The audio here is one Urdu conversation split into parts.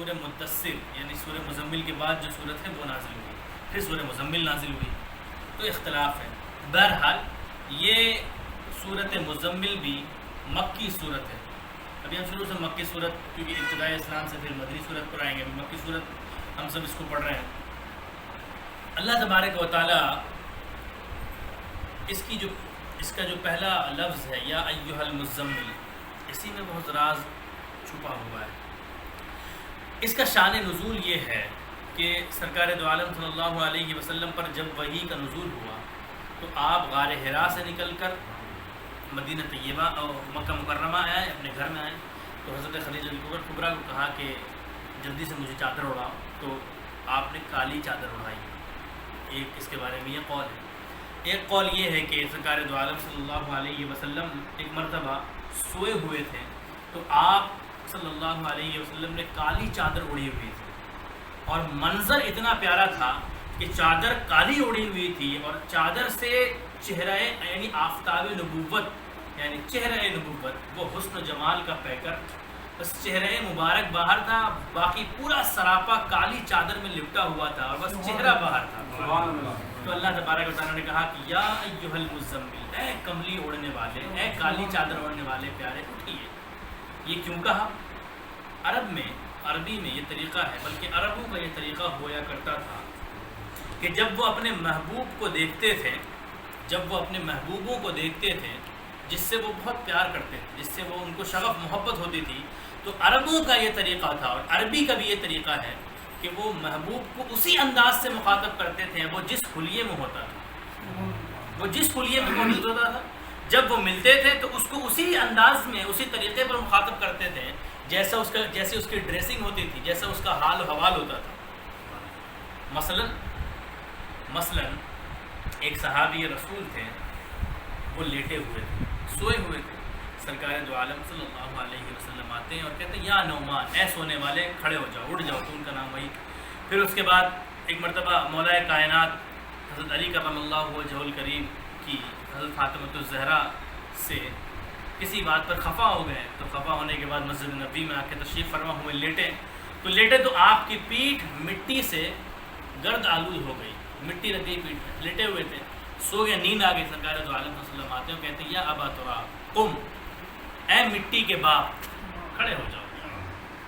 سورہ مدثر یعنی سورہ مزمل کے بعد جو صورت ہے وہ نازل ہوئی، پھر سورہ مزمل نازل ہوئی، تو اختلاف ہے۔ بہرحال یہ صورت مزمل بھی مکی صورت ہے۔ ابھی ہم شروع سے مکی صورت، کیونکہ ابتدائی اسلام سے پھر مدنی صورت پر آئیں گے، مکی صورت ہم سب اس کو پڑھ رہے ہیں۔ اللہ تبارک و تعالیٰ اس کا جو پہلا لفظ ہے یا ایھا المزمل، اسی میں بہت راز چھپا ہوا ہے۔ اس کا شان نزول یہ ہے کہ سرکار دو عالم صلی اللہ علیہ وسلم پر جب وحی کا نزول ہوا تو آپ غار حرا سے نکل کر مدینہ طیبہ اور مکہ مکرمہ آئے، اپنے گھر میں آئے، تو حضرت خدیجہ کبریٰ کو کہا کہ جلدی سے مجھے چادر اڑاؤ، تو آپ نے کالی چادر اڑائی۔ ایک اس کے بارے میں یہ قول ہے۔ ایک قول یہ ہے کہ سرکار دو عالم صلی اللہ علیہ وسلم ایک مرتبہ سوئے ہوئے تھے تو آپ صلی اللہ علیہ وسلم نے کالی چادر اڑی ہوئی تھی، اور منظر اتنا پیارا تھا کہ چادر کالی اڑی ہوئی تھی اور چادر سے چہرہ یعنی آفتاب نبوت یعنی چہرہ نبوت، وہ حسن و جمال کا پیکر، بس چہرہ مبارک باہر تھا، باقی پورا سراپا کالی چادر میں لپٹا ہوا تھا اور بس چہرہ باہر تھا۔ تو اللہ تبارک و تعالیٰ نے کہا کہ یا ایھا المزمل، اے کملی اوڑھنے والے، اے کالی چادر اوڑھنے والے پیارے، اٹھیے۔ یہ کیوں کہا؟ عربی میں یہ طریقہ ہے، بلکہ عربوں کا یہ طریقہ ہوا کرتا تھا کہ جب وہ اپنے محبوب کو دیکھتے تھے، جب وہ اپنے محبوبوں کو دیکھتے تھے جس سے وہ بہت پیار کرتے تھے، جس سے وہ ان کو شغف محبت ہوتی تھی، تو عربوں کا یہ طریقہ تھا، اور عربی کا بھی یہ طریقہ ہے کہ وہ محبوب کو اسی انداز سے مخاطب کرتے تھے، وہ جس خلیے میں ہوتا تھا، وہ جس خلیے میں موجود ہوتا تھا، جب وہ ملتے تھے تو اس کو اسی انداز میں اسی طریقے پر مخاطب کرتے تھے جیسے اس کی ڈریسنگ ہوتی تھی، جیسا اس کا حال و حوال ہوتا تھا۔ مثلا ایک صحابی رسول تھے، وہ لیٹے ہوئے تھے، سوئے ہوئے تھے، سرکار دو عالم صلی اللہ علیہ وسلم آتے ہیں اور کہتے ہیں یا نعمان، اے سونے والے کھڑے ہو جاؤ، اٹھ جاؤ، تو ان کا نام وہی۔ پھر اس کے بعد ایک مرتبہ مولا کائنات حضرت علی کرم اللہ وجہہ الکریم کی حضرت فاطمۃ الزہرا سے کسی بات پر خفا ہو گئے، تو خفا ہونے کے بعد مسجد نبوی میں آ کے تشریف فرما ہوئے، لیٹے تو آپ کی پیٹھ مٹی سے گرد آلود ہو گئی، مٹی لگ گئی پیٹھ میں، لیٹے ہوئے تھے، سو گئے، نیند آ گئی۔ سرکار دو عالم صلی اللہ علیہ وسلم آتے ہیں اور کہتے ہیں یا ابا تراب قم، اے مٹی کے باپ کھڑے ہو جاؤ۔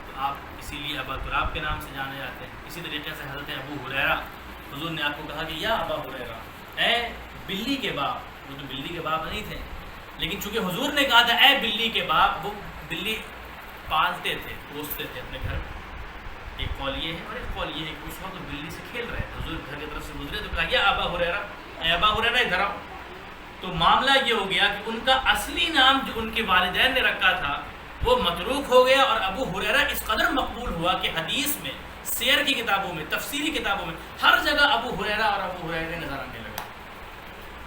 تو آپ اسی لیے ابا تراب کے نام سے جانے جاتے ہیں۔ اسی طریقے سے حضرت ابو ہریرہ، حضور نے آپ کو کہا کہ یا ابا ہریرہ، اے بلی کے باپ۔ وہ تو بلی کے باپ نہیں تھے، لیکن چونکہ حضور نے کہا تھا اے بلی کے باپ، وہ بلی پالتے تھے، پوستے تھے اپنے گھر۔ ایک قول یہ ہے، اور ایک قول یہ ہے کہ اس وقت بلی سے کھیل رہے تھے، حضور گھر کی طرف سے گزرے تو کہا یا ابا ہریرہ، اے ابا ہریرہ ادھر آؤ۔ تو معاملہ یہ ہو گیا کہ ان کا اصلی نام جو ان کے والدین نے رکھا تھا وہ متروک ہو گیا، اور ابو ہریرہ اس قدر مقبول ہوا کہ حدیث میں، سیر کی کتابوں میں، تفسیری کتابوں میں ہر جگہ ابو ہریرہ اور ابو ہریرہ نظر آنے لگا۔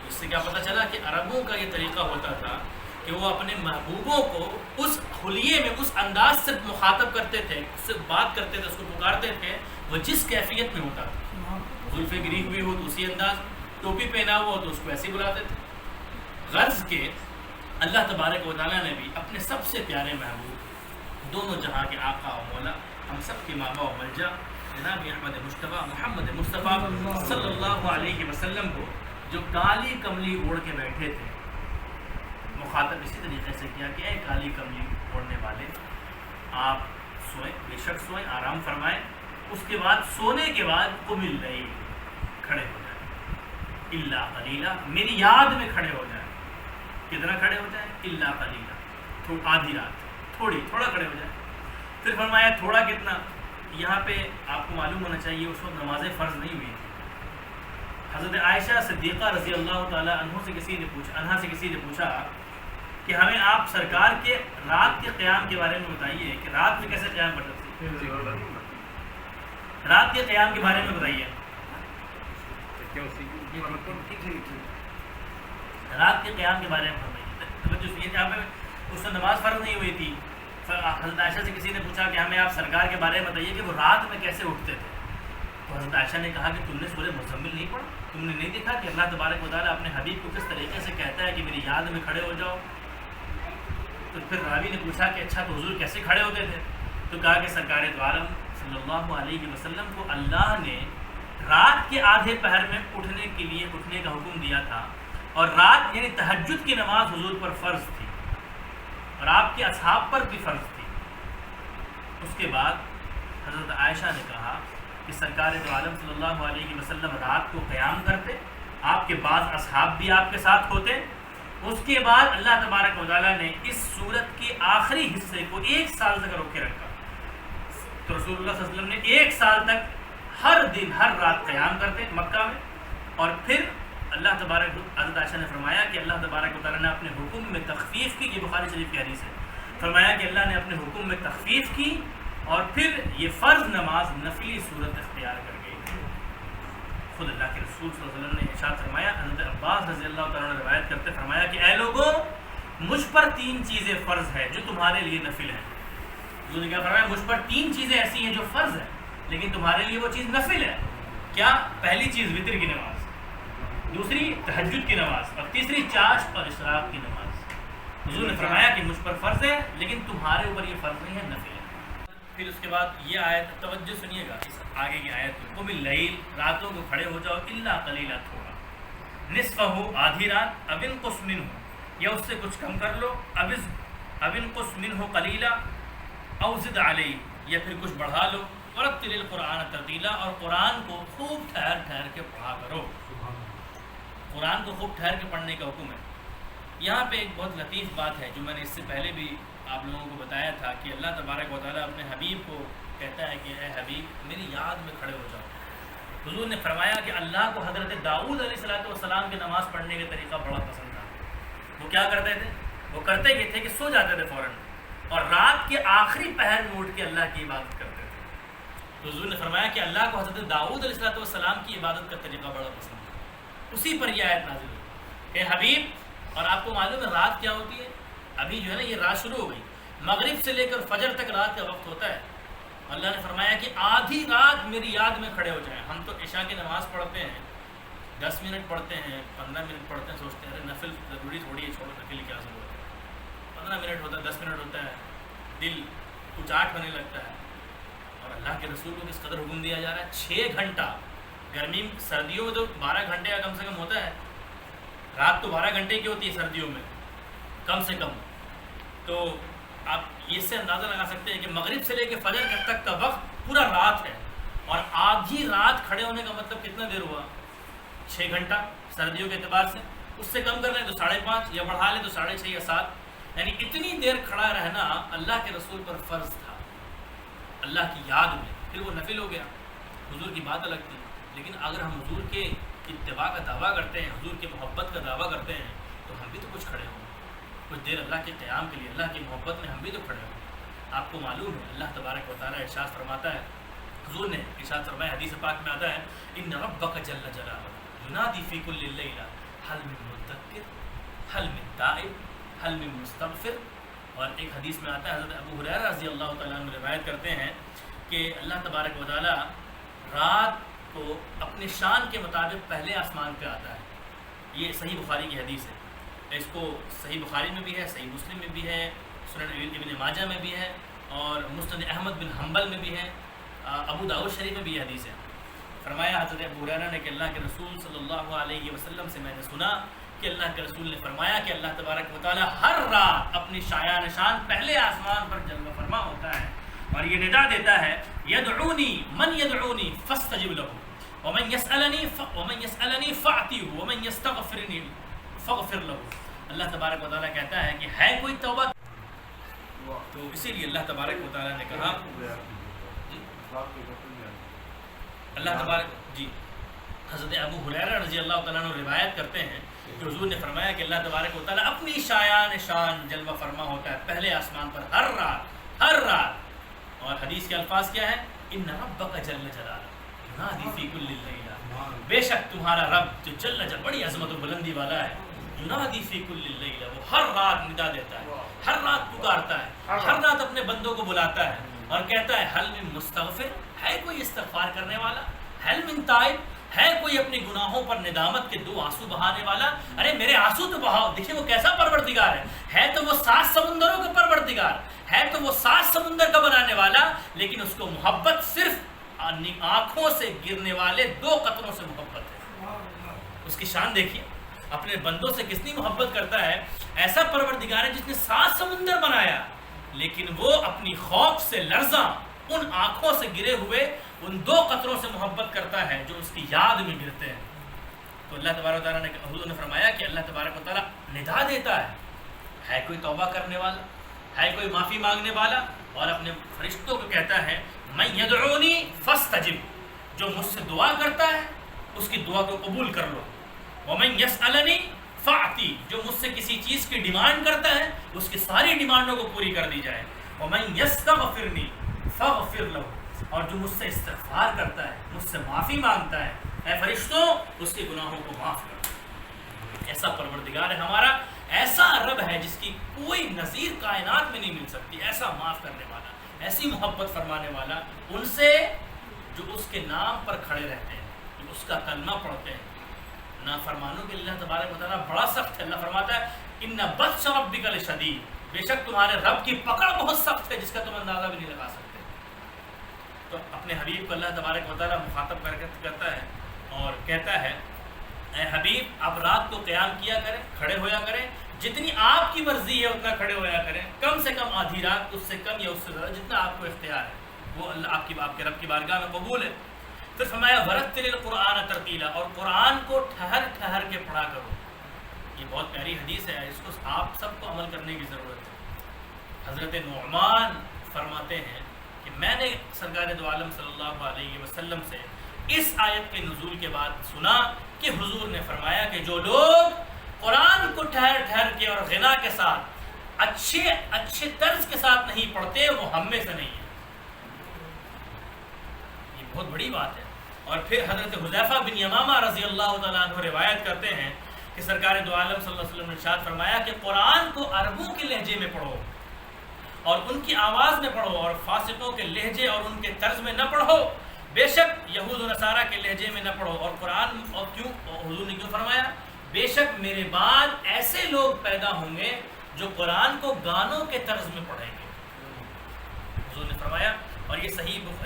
اس سے کیا پتہ چلا کہ عربوں کا یہ طریقہ ہوتا تھا کہ وہ اپنے محبوبوں کو اس خلیے میں، اس انداز سے مخاطب کرتے تھے، اس سے بات کرتے تھے، اس کو پکارتے تھے، وہ جس کیفیت میں ہوتا تھا۔ زلفیں گری ہوئی ہو تو اسی انداز، ٹوپی پہنا ہوا ہو تو اس کو ایسے بلاتے تھے۔ غرض کے اللہ تبارک و تعالیٰ نے بھی اپنے سب سے پیارے محبوب، دونوں جہاں کے آقا و مولا، ہم سب کے مابا و ملجا جناب احمد مصطفیٰ محمد مصطفیٰ صلی اللہ علیہ وسلم کو جو کالی کملی اوڑھ کے بیٹھے تھے، مخاطب اسی طریقے سے کیا کہ اے کالی کملی اوڑھنے والے، آپ سوئیں، بے شک سوئیں، آرام فرمائیں۔ اس کے بعد سونے کے بعد قم اللیل، کھڑے ہو جائیں، الا قلیلا، میری یاد میں کھڑے ہو جائیں۔ کتنا کھڑے ہو جائیں؟ الا قلیلا، آدھی رات، تھوڑا کھڑے ہو جائیں۔ پھر فرمایا تھوڑا کتنا؟ یہاں پہ آپ کو معلوم ہونا چاہیے اس وقت نمازیں فرض نہیں ہوئی تھی۔ حضرت عائشہ صدیقہ رضی اللہ تعالیٰ عنہ سے کسی نے پوچھا کہ ہمیں آپ سرکار کے رات کے قیام کے بارے میں بتائیے کہ رات میں کیسے قیام کرتے تھے، رات کے قیام کے بارے میں بتائیے، رات کے قیام کے بارے میں بتائیے۔ جہاں پہ اس میں نماز فرض نہیں ہوئی تھی، حضرت عائشہ سے کسی نے پوچھا کہ ہمیں آپ سرکار کے بارے میں بتائیے کہ وہ رات میں کیسے اٹھتے تھے۔ تو حضرت عائشہ نے کہا کہ تم نے سورہ مزمل نہیں پڑھا، تم نے نہیں دیکھا کہ اللہ تبارک و تعالیٰ اپنے حبیب کو کس طریقے سے کہتا ہے کہ میری یاد میں کھڑے ہو جاؤ۔ تو پھر راوی نے پوچھا کہ اچھا تو حضور کیسے کھڑے ہوتے تھے؟ تو کہا کہ سرکار دو عالم صلی اللہ علیہ وسلم کو اللہ نے رات کے آدھے پہر میں اٹھنے کا حکم دیا تھا، اور رات یعنی تہجد کی نماز حضور پر فرض تھی اور آپ کے اصحاب پر بھی فرض تھی۔ اس کے بعد حضرت عائشہ نے کہا کہ سرکار دو عالم صلی اللہ علیہ وسلم رات کو قیام کرتے، آپ کے بعض اصحاب بھی آپ کے ساتھ ہوتے۔ اس کے بعد اللہ تبارک و تعالیٰ نے اس سورت کے آخری حصے کو 1 سال تک روکے رکھا، تو رسول اللہ صلی اللہ علیہ وسلم نے 1 سال تک ہر دن ہر رات قیام کرتے مکہ میں، اور پھر اللہ تبارک حضرت عائشہ نے فرمایا کہ اللہ تبارک و تعالیٰ نے اپنے حکم میں تخفیف کی، یہ بخاری شریف کی حدیث ہے، فرمایا کہ اللہ نے اپنے حکم میں تخفیف کی اور پھر یہ فرض نماز نفلی صورت اختیار کر گئی۔ خود اللہ کے رسول صلی اللہ علیہ وسلم نے ارشاد فرمایا، حضرت عباس رضی اللہ تعالیٰ نے روایت کرتے فرمایا کہ اے لوگوں، مجھ پر 3 چیزیں فرض ہے جو تمہارے لیے نفل ہیں۔ حضور نے کیا فرمایا؟ مجھ پر 3 چیزیں ایسی ہیں جو فرض ہیں لیکن تمہارے لیے وہ چیز نفل ہے۔ کیا؟ پہلی چیز وتر کی نماز، دوسری تہجد کی نماز، اور تیسری چاشت اور اشراق کی نماز۔ حضور نے فرمایا کہ مجھ پر فرض ہے لیکن تمہارے اوپر یہ فرض نہیں ہے، نفل ہے۔ پھر اس کے بعد یہ آیت، توجہ سنیے گا اس آگے کی آیت میں، قم اللیل، راتوں کو کھڑے ہو جاؤ، الا قلیلا، تھوڑا، نصفہ، آدھی رات، او انقص منہ، یا اس سے کچھ کم کر لو، او انقص منہ قلیلا، او زد علیہ، یا پھر کچھ بڑھا لو، ورتل القرآن ترتیلا، اور قرآن کو خوب ٹھہر ٹھہر کے پڑھا کرو۔ قرآن کو خوب ٹھہر کے پڑھنے کا حکم ہے۔ یہاں پہ ایک بہت لطیف بات ہے جو میں نے اس سے پہلے بھی آپ لوگوں کو بتایا تھا کہ اللہ تبارک و تعالیٰ اپنے حبیب کو کہتا ہے کہ اے حبیب میری یاد میں کھڑے ہو جاؤ۔ حضور نے فرمایا کہ اللہ کو حضرت داؤد علیہ السلام کی نماز پڑھنے کا طریقہ بڑا پسند تھا۔ وہ کیا کرتے تھے؟ وہ کرتے یہ تھے کہ سو جاتے تھے فوراً، اور رات کے آخری پہر میں اٹھ کے اللہ کی عبادت کرتے تھے۔ تو حضور نے فرمایا کہ اللہ کو حضرت داؤد علیہ السلام کی عبادت کا طریقہ بڑا پسند ہے۔ اسی پر یہ آیت نازل ہوئی کہ حبیب، اور آپ کو معلوم ہے رات کیا ہوتی ہے؟ ابھی جو ہے نا یہ رات شروع ہو گئی، مغرب سے لے کر فجر تک رات کا وقت ہوتا ہے۔ اللہ نے فرمایا کہ آدھی رات میری یاد میں کھڑے ہو جائیں۔ ہم تو عشاء کی نماز پڑھتے ہیں، 10 منٹ پڑھتے ہیں، 15 منٹ پڑھتے ہیں، سوچتے ہیں نفل ضروری تھوڑی ہے، چھوڑو نفل کیا ضرورت ہے، 15 منٹ ہوتا ہے، 10 منٹ ہوتا ہے، دل کچھ آٹھ ہونے لگتا ہے۔ اور اللہ کے رسول کو کس قدر حکم دیا جا رہا ہے؟ 6 گھنٹہ، گرمی سردیوں میں تو 12 گھنٹے کا کم سے کم ہوتا ہے، رات تو 12 گھنٹے کی ہوتی ہے سردیوں میں کم سے کم۔ تو آپ اس سے اندازہ لگا سکتے ہیں کہ مغرب سے لے کے فجر تک کا وقت پورا رات ہے، اور آدھی رات کھڑے ہونے کا مطلب کتنا دیر ہوا؟ 6 گھنٹہ سردیوں کے اعتبار سے، اس سے کم کر لیں تو 5.5، یا بڑھا لیں تو 6.5 یا 7، یعنی اتنی دیر کھڑا رہنا اللہ کے رسول پر فرض تھا اللہ کی یاد میں۔ پھر وہ نفل ہو گیا، حضور کی بات الگ تھی، لیکن اگر ہم حضور کے اتباع کا دعویٰ کرتے ہیں، حضور کی محبت کا دعویٰ کرتے ہیں، تو ہم بھی تو کچھ کھڑے ہوں، کچھ دیر اللہ کے قیام کے لیے، اللہ کی محبت میں ہم بھی تو کھڑے ہوں۔ آپ کو معلوم ہے اللہ تبارک و تعالیٰ ارشاد فرماتا ہے، حضور نے ارشاد فرمایا، حدیث پاک میں آتا ہے، ان ربک جل جلالہ ینادی فی کل لیلہ هل من مدکر هل من تائب هل من مستغفر۔ اور ایک حدیث میں آتا ہے، حضرت ابو ہریرہ رضی اللہ تعالیٰ عنہ روایت کرتے ہیں کہ اللہ تبارک و تعالیٰ رات کو اپنے شان کے مطابق پہلے آسمان پہ آتا ہے۔ یہ صحیح بخاری کی حدیث ہے، اس کو صحیح بخاری میں بھی ہے، صحیح مسلم میں بھی ہے، سنن ابن ماجہ میں بھی ہے، اور مسند احمد بن حنبل میں بھی ہے، ابو داؤد شریف میں بھی یہ حدیث ہے۔ فرمایا حضرت ابو ہریرہ نے کہ اللہ کے رسول صلی اللہ علیہ وسلم سے میں نے سنا کہ اللہ کے رسول نے فرمایا کہ اللہ تبارک و تعالیٰ ہر رات اپنی شایان نشان پہلے آسمان پر جلوہ فرما ہوتا ہے، اور یہ ندا دیتا ہے، یدعونی من یدعونی فاستجب لہ، ومن یسألنی فاعطیہ، ومن یستغفرنی فاغفر لہ۔ اللہ تبارک و تعالیٰ کہتا ہے کہ ہے کوئی توبہ، تو اسی لیے اللہ تبارک و تعالیٰ نے کہا، اللہ تبارک جی حضرت ابو ہریرہ رضی اللہ تعالیٰ عنہ روایت کرتے ہیں کہ حضور نے فرمایا کہ اللہ تبارک و تعالیٰ اپنی شایان شان جلوہ فرما ہوتا ہے پہلے آسمان پر ہر رات۔ اور حدیث کے الفاظ کیا ہے؟ ان ربک جل جلالہ ینادی فی کل لیلہ، بے شک تمہارا رب جو جل جلالہ بڑی عظمت و بلندی والا ہے، ینادی فی کل لیلہ، وہ ہر رات ندا دیتا ہے، ہر رات پکارتا ہے، ہر رات اپنے بندوں کو بلاتا ہے اور کہتا ہے حل من مستغفر، ہے کوئی استغفار کرنے والا، حل من تائب، ہے کوئی اپنے گناہوں پر ندامت کے 2 آنسو بہانے والا۔ ارے میرے آنسو تو بہاؤ، دیکھیں وہ کیسا پروردگار ہے تو وہ 7 سمندروں کا پروردگار ہے تو وہ 7 سمندر کا بنانے والا، لیکن اس کو محبت صرف آنکھوں سے گرنے والے 2 قطروں سے محبت ہے۔ اس کی شان دیکھیے، اپنے بندوں سے کتنی محبت کرتا ہے۔ ایسا پروردگار ہے جس نے 7 سمندر بنایا، لیکن وہ اپنی خوف سے لرزاں ان آنکھوں سے گرے ہوئے ان 2 قطروں سے محبت کرتا ہے جو اس کی یاد میں گرتے ہیں۔ تو اللہ تبارک و تعالیٰ نے حضور نے فرمایا کہ اللہ تبارک و تعالیٰ ندا دیتا ہے کوئی توبہ کرنے والا، ہے کوئی معافی مانگنے والا، اور اپنے فرشتوں کو کہتا ہے من یدعونی فاستجب، جو مجھ سے دعا کرتا ہے اس کی دعا کو قبول کر لو، ومن یسألنی فاعطی، جو مجھ سے کسی چیز کی ڈیمانڈ کرتا ہے اس کی ساری ڈیمانڈوں کو پوری کر دی جائے، ومن یستغفرنی فاغفر لہ، اور جو مجھ سے استغفار کرتا ہے، مجھ سے معافی مانگتا ہے، اے فرشتوں اس کے گناہوں کو معاف کر۔ ایسا پروردگار ہے ہمارا، ایسا رب ہے جس کی کوئی نظیر کائنات میں نہیں مل سکتی، ایسا معاف کرنے والا، ایسی محبت فرمانے والا ان سے جو اس کے نام پر کھڑے رہتے ہیں، جو اس کا کلمہ پڑھتے ہیں۔ نافرمانوں کے اللہ تبارک و تعالیٰ بڑا سخت ہے۔ اللہ فرماتا ہے ان بطش ربک لشدید، بے شک تمہارے رب کی پکڑ بہت سخت ہے جس کا تم اندازہ بھی نہیں لگا سکتے۔ تو اپنے حبیب کو اللہ تبارک و تعالیٰ مخاطب کرتا ہے اور کہتا ہے اے حبیب آپ رات کو قیام کیا کریں، کھڑے ہویا کریں، جتنی آپ کی مرضی ہے اتنا کھڑے ہویا کریں، کم سے کم آدھی رات، اس سے کم یا اس سے زیادہ جتنا آپ کو اختیار ہے وہ اللہ آپ کے رب کی بارگاہ میں قبول ہے۔ پھر فرمایا ورتل القرآن ترتیلا، اور قرآن کو ٹھہر ٹھہر کے پڑھا کرو۔ یہ بہت پیاری حدیث ہے، اس کو آپ سب کو عمل کرنے کی ضرورت ہے۔ حضرت نعمان فرماتے ہیں کہ میں نے سرکار دو عالم صلی اللہ علیہ وسلم سے اس آیت کے نزول کے بعد سنا کہ حضور نے فرمایا کہ جو لوگ قرآن کو ٹھہر ٹھہر کے اور غنا کے ساتھ اچھے طرز کے ساتھ نہیں پڑھتے وہ ہم میں سے نہیں ہیں۔ یہ بہت بڑی بات ہے۔ اور پھر حضرت حذیفہ بن یمامہ رضی اللہ تعالیٰ عنہ روایت کرتے ہیں کہ سرکار دو عالم صلی اللہ علیہ وسلم نے ارشاد فرمایا کہ قرآن کو عربوں کے لہجے میں پڑھو اور ان کی آواز میں پڑھو، اور فاسقوں کے لہجے اور ان کے طرز میں نہ پڑھو، بے شک یہود و نصارہ کے لہجے میں نہ پڑھو۔ اور قرآن اور کیوں حضور نے کیوں فرمایا بے شک میرے بعد ایسے لوگ پیدا ہوں گے جو قرآن کو گانوں کے طرز میں پڑھیں گے، حضور نے فرمایا۔ اور یہ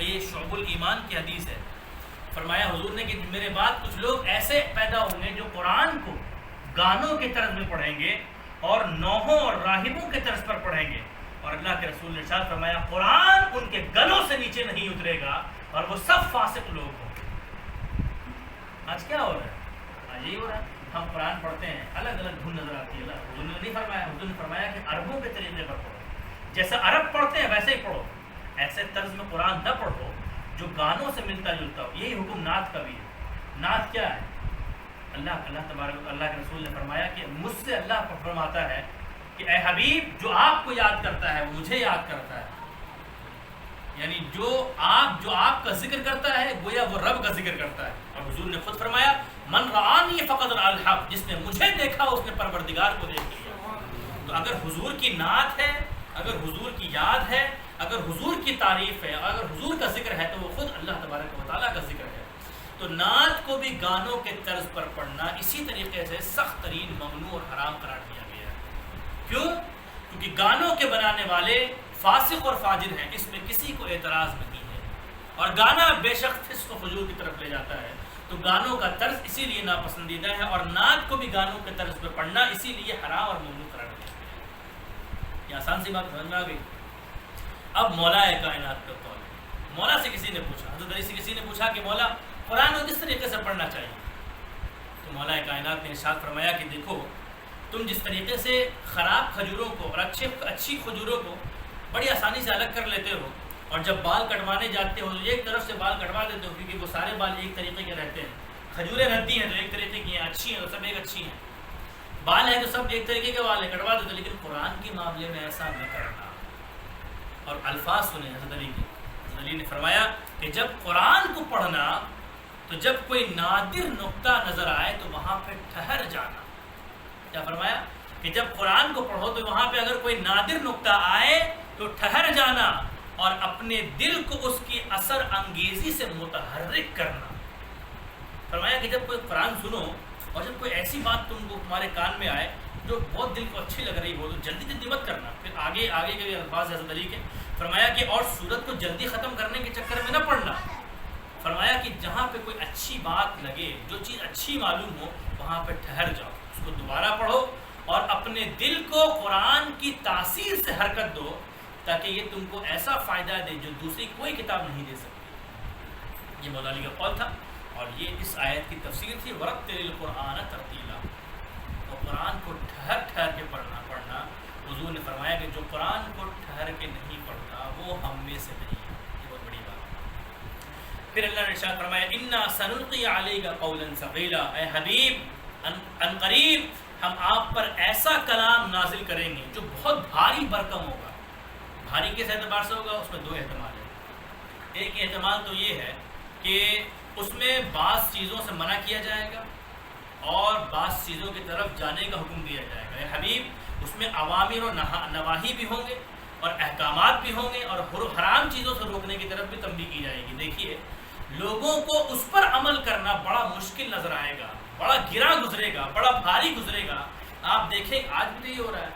یہ شعب الایمان کی حدیث ہے۔ فرمایا حضور نے کہ میرے بعد کچھ لوگ ایسے پیدا ہوں گے جو قرآن کو گانوں کے طرز میں پڑھیں گے اور نوحوں اور راہبوں کے طرز پر پڑھیں گے، اور اللہ کے رسول نے ارشاد فرمایا قرآن ان کے گلوں سے نیچے نہیں اترے گا اور وہ سب فاسق لوگ ہوں گے۔ آج کیا ہو رہا ہے؟ آج یہی ہو رہا ہے، ہم قرآن پڑھتے ہیں الگ الگ دھن نظر آتی ہے۔ اللہ حضور نے نہیں فرمایا، حضور نے فرمایا کہ عربوں کے طریقے پر پڑھو، جیسا عرب پڑھتے ہیں ویسے ہی پڑھو، ایسے طرز میں قرآن نہ پڑھو جو گانوں سے ملتا جلتا ہو۔ یہی حکم نعت کا بھی ہے۔ نعت کیا ہے؟ اللہ تبارک اللہ کے رسول نے فرمایا کہ مجھ سے اللہ فرماتا ہے کہ اے حبیب جو آپ کو یاد کرتا ہے وہ مجھے یاد کرتا ہے، یعنی جو آپ کا ذکر کرتا ہے گویا وہ رب کا ذکر کرتا ہے۔ اور حضور نے خود فرمایا من رآنی فقد رأى الحق، جس نے مجھے دیکھا اس نے پروردگار کو دیکھ لیا۔ تو اگر حضور کی نعت ہے، اگر حضور کی یاد ہے، اگر حضور کی تعریف ہے، اگر حضور کا ذکر ہے تو وہ خود اللہ تبارک و تعالیٰ کا ذکر ہے۔ تو نعت کو بھی گانوں کے طرز پر پڑھنا اسی طریقے سے سخت ترین ممنوع اور حرام قرار دیا گیا ہے۔ کیوں؟ کیونکہ گانوں کے بنانے والے فاسق اور فاجر ہیں، اس میں کسی کو اعتراض نہیں ہے، اور گانا بے شک فسق و فجور کی طرف لے جاتا ہے، تو گانوں کا طرز اسی لیے ناپسندیدہ ہے، اور نعت کو بھی گانوں کے طرز پہ پڑھنا اسی لیے حرام اور ممنوع قرار دیا گیا ہے۔ یہ آسان سی بات سمجھ میں آ گئی۔ اب مولا کائنات کا قول ہے۔ مولا سے کسی نے پوچھا، حضرت علی سے کسی نے پوچھا کہ مولا قرآن کو کس طریقے سے پڑھنا چاہیے؟ تو مولا کائنات نے ارشاد فرمایا کہ دیکھو تم جس طریقے سے خراب کھجوروں کو اور اچھی کھجوروں کو بڑی آسانی سے الگ کر لیتے ہو، اور جب بال کٹوانے جاتے ہو تو ایک طرف سے بال کٹوا دیتے ہو کیونکہ وہ سارے بال ایک طریقے کے رہتے ہیں، کھجوریں ردی ہیں تو ایک طریقے کی ہیں، اچھی ہیں تو سب ایک اچھی ہیں، بال ہیں تو سب ایک طریقے کے بال ہیں، کٹوا دیتے، لیکن قرآن کے معاملے میں ایسا نہ کرنا۔ اور الفاظ سنیں حضرت علی کے، حضرت علی نے فرمایا کہ جب قرآن کو پڑھنا تو جب کوئی نادر نقطہ نظر آئے تو وہاں پہ ٹھہر جانا۔ کیا فرمایا؟ کہ جب قرآن کو پڑھو تو وہاں پہ اگر کوئی نادر نقطہ آئے تو ٹھہر جانا اور اپنے دل کو اس کی اثر انگیزی سے متحرک کرنا۔ فرمایا کہ جب کوئی قرآن سنو اور جب کوئی ایسی بات تمہارے کان میں آئے جو بہت دل کو اچھی لگ رہی ہو تو جلدی جلدی مت کرنا. پھر آگے کے بھی الفاظ حضرت علی کے فرمایا کہ اور سورت کو جلدی ختم کرنے کے چکر میں نہ پڑھنا. فرمایا کہ جہاں پہ کوئی اچھی بات لگے، جو چیز اچھی معلوم ہو، وہاں پہ ٹھہر جاؤ، اس کو دوبارہ پڑھو اور اپنے دل کو قرآن کی تاثیر سے حرکت دو تاکہ یہ تم کو ایسا فائدہ دے جو دوسری کوئی کتاب نہیں دے سکتی. یہ مولا علی کا قول تھا اور یہ اس آیت کی تفسیر تھی. ورتل القرآن ترتیلا، اور قرآن کو ٹھہر کے پڑھنا. حضور نے فرمایا کہ جو قرآن کو ٹھہر کے نہیں پڑھتا وہ ہم میں سے نہیں ہے. یہ بہت بڑی بات ہے. پھر اللہ نے ارشاد فرمایا انا سنلقی علیک قولا ثقیلا، اے حبیب ان قریب ہم آپ پر ایسا کلام نازل کریں گے جو بہت بھاری بھرکم ہوگا. بھاری کس اعتبار سے ہوگا؟ اس میں دو احتمال ہیں. ایک احتمال تو یہ ہے کہ اس میں بعض چیزوں سے منع کیا جائے گا اور بعض چیزوں کی طرف جانے کا حکم دیا جائے گا. اے حبیب اس میں اوامر و نواہی بھی ہوں گے اور احکامات بھی ہوں گے اور حرام چیزوں سے روکنے کی طرف بھی تنبیہ کی جائے گی. دیکھیے لوگوں کو اس پر عمل کرنا بڑا مشکل نظر آئے گا، بڑا گرا گزرے گا، بڑا بھاری گزرے گا. آپ دیکھیں آج بھی تو یہ ہو رہا ہے،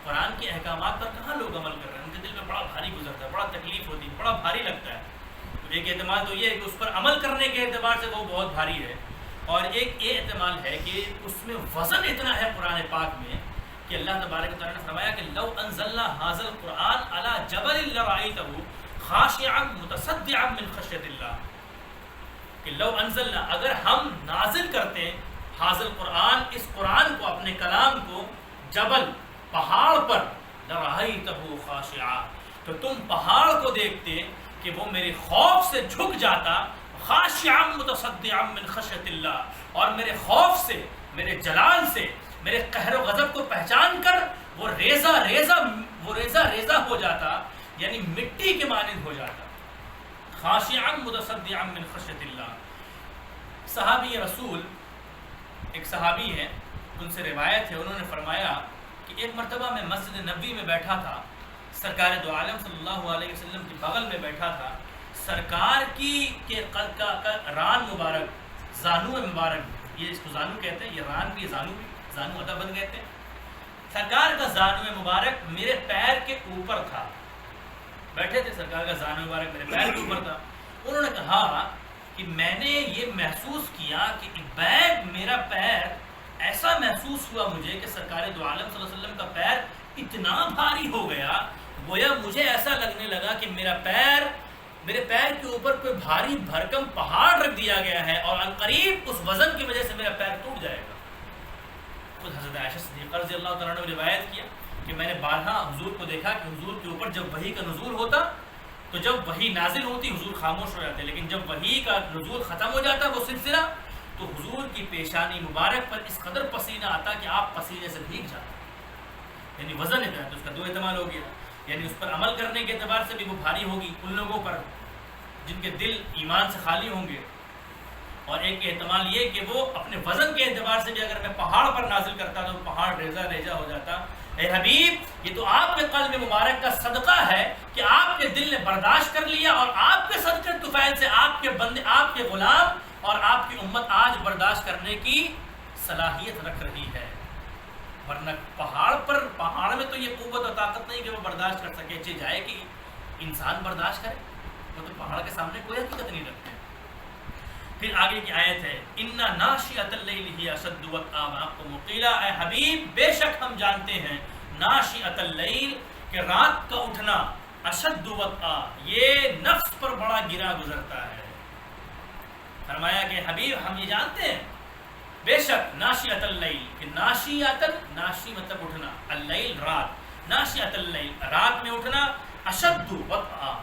قرآن کے احکامات پر کہاں لوگ عمل کر رہے ہیں، ان کے دل میں بڑا بھاری گزرتا ہے، بڑا تکلیف ہوتی ہے، بڑا بھاری لگتا ہے. تو ایک احتمال تو یہ ہے کہ اس پر عمل کرنے کے اعتبار سے وہ بہت بھاری ہے، اور ایک یہ احتمال ہے کہ اس میں وزن اتنا ہے قرآن پاک میں کہ اللہ تبارک و تعالیٰ نے فرمایا کہ لو انزلنا ھذا القرآن علی جبل لرأیتہ خاشعا متصدعا من خشیۃ اللہ، کہ لو انزلنا اگر ہم نازل کرتے ھذا القرآن اس قرآن کو، اپنے کلام کو، جبل پہاڑ پر، لرأیتہ خاشعا تو تم پہاڑ کو دیکھتے کہ وہ میرے خوف سے جھک جاتا، خاشعا متصدعا من خشیۃ اللہ، اور میرے خوف سے، میرے جلال سے، میرے قہر و غضب کو پہچان کر وہ ریزہ ریزہ ہو جاتا، یعنی مٹی کے مانند ہو جاتا. خاشعا متصدعا من خشیۃ اللہ. صحابی رسول ایک صحابی ہیں، ان سے روایت ہے، انہوں نے فرمایا کہ ایک مرتبہ میں مسجد نبوی میں بیٹھا تھا، سرکار دو عالم صلی اللہ علیہ وسلم کے بغل میں بیٹھا تھا. سرکار کی کے ران مبارک، زانو مبارک، یہ اس کو زانو کہتے ہیں، یہ ران بھی، زانو بھی، زانو عطا بند کہتے ہیں. سرکار کا زانو مبارک میرے پیر کے اوپر تھا. بیٹھے تھے، سرکار کا زانو مبارک میرے پیر کے اوپر تھا. انہوں نے کہا کہ میں نے یہ محسوس کیا کہ بیگ میرا پیر، ایسا محسوس ہوا مجھے کہ سرکار دو عالم صلی اللہ علیہ وسلم کا پیر اتنا بھاری ہو گیا، گویا مجھے ایسا لگنے لگا کہ میرے پیر کے اوپر کوئی بھاری بھرکم پہاڑ رکھ دیا گیا ہے اور عنقریب اس وزن کی وجہ سے میرا پیر ٹوٹ جائے گا. خود حضرت عائشہ صدیقہ رضی اللہ تعالیٰ عنہ نے روایت کیا کہ میں نے بارہا حضور کو دیکھا کہ حضور کے اوپر جب وحی کا نزول ہوتا تو جب وحی نازل ہوتی حضور خاموش ہو جاتے، لیکن جب وحی کا نزول ختم ہو جاتا وہ سلسلہ تو حضور کی پیشانی مبارک پر اس قدر پسینہ آتا کہ آپ پسینے سے بھیگ جاتے. یعنی وزن اتنا ہے. تو اس کا دو احتمال ہو گیا، یعنی اس پر عمل کرنے کے اعتبار سے بھی وہ بھاری ہوگی ان لوگوں پر جن کے دل ایمان سے خالی ہوں گے، اور ایک احتمال یہ کہ وہ اپنے وزن کے اعتبار سے بھی اگر میں پہاڑ پر نازل کرتا تو پہاڑ ریزہ ہو جاتا. اے حبیب یہ تو آپ کے قلب مبارک کا صدقہ ہے کہ آپ کے دل نے برداشت کر لیا، اور آپ کے صدقے طفیل سے آپ کے بندے، آپ کے غلام اور آپ کی امت آج برداشت کرنے کی صلاحیت رکھ رہی ہے. ورنہ پہاڑ میں تو یہ قوت اور طاقت نہیں کہ وہ برداشت کر سکے. چاہے جائے کہ انسان برداشت کرے، وہ تو پہاڑ کے سامنے کوئی حقیقت نہیں رکھتے. پھر آگے کی آیت ہے اِنَّ نَاشِئَةَ اللَّيْلِ هِيَ أَشَدُّ وَطْئًا وَأَقْوَمُ قِيلًا. اے حبیب بے شک ہم جانتے ہیں ناشئۃ اللیل کہ رات کا اٹھنا، اشد وطئا یہ نفس پر بڑا گرا گزرتا ہے. فرمایا کہ حبیب ہم یہ جانتے ہیں بے شک ناشئۃ اللیل کہ ناشی مطلب اٹھنا، اللیل رات، ناشئۃ اللیل رات میں اٹھنا، اشد وطئا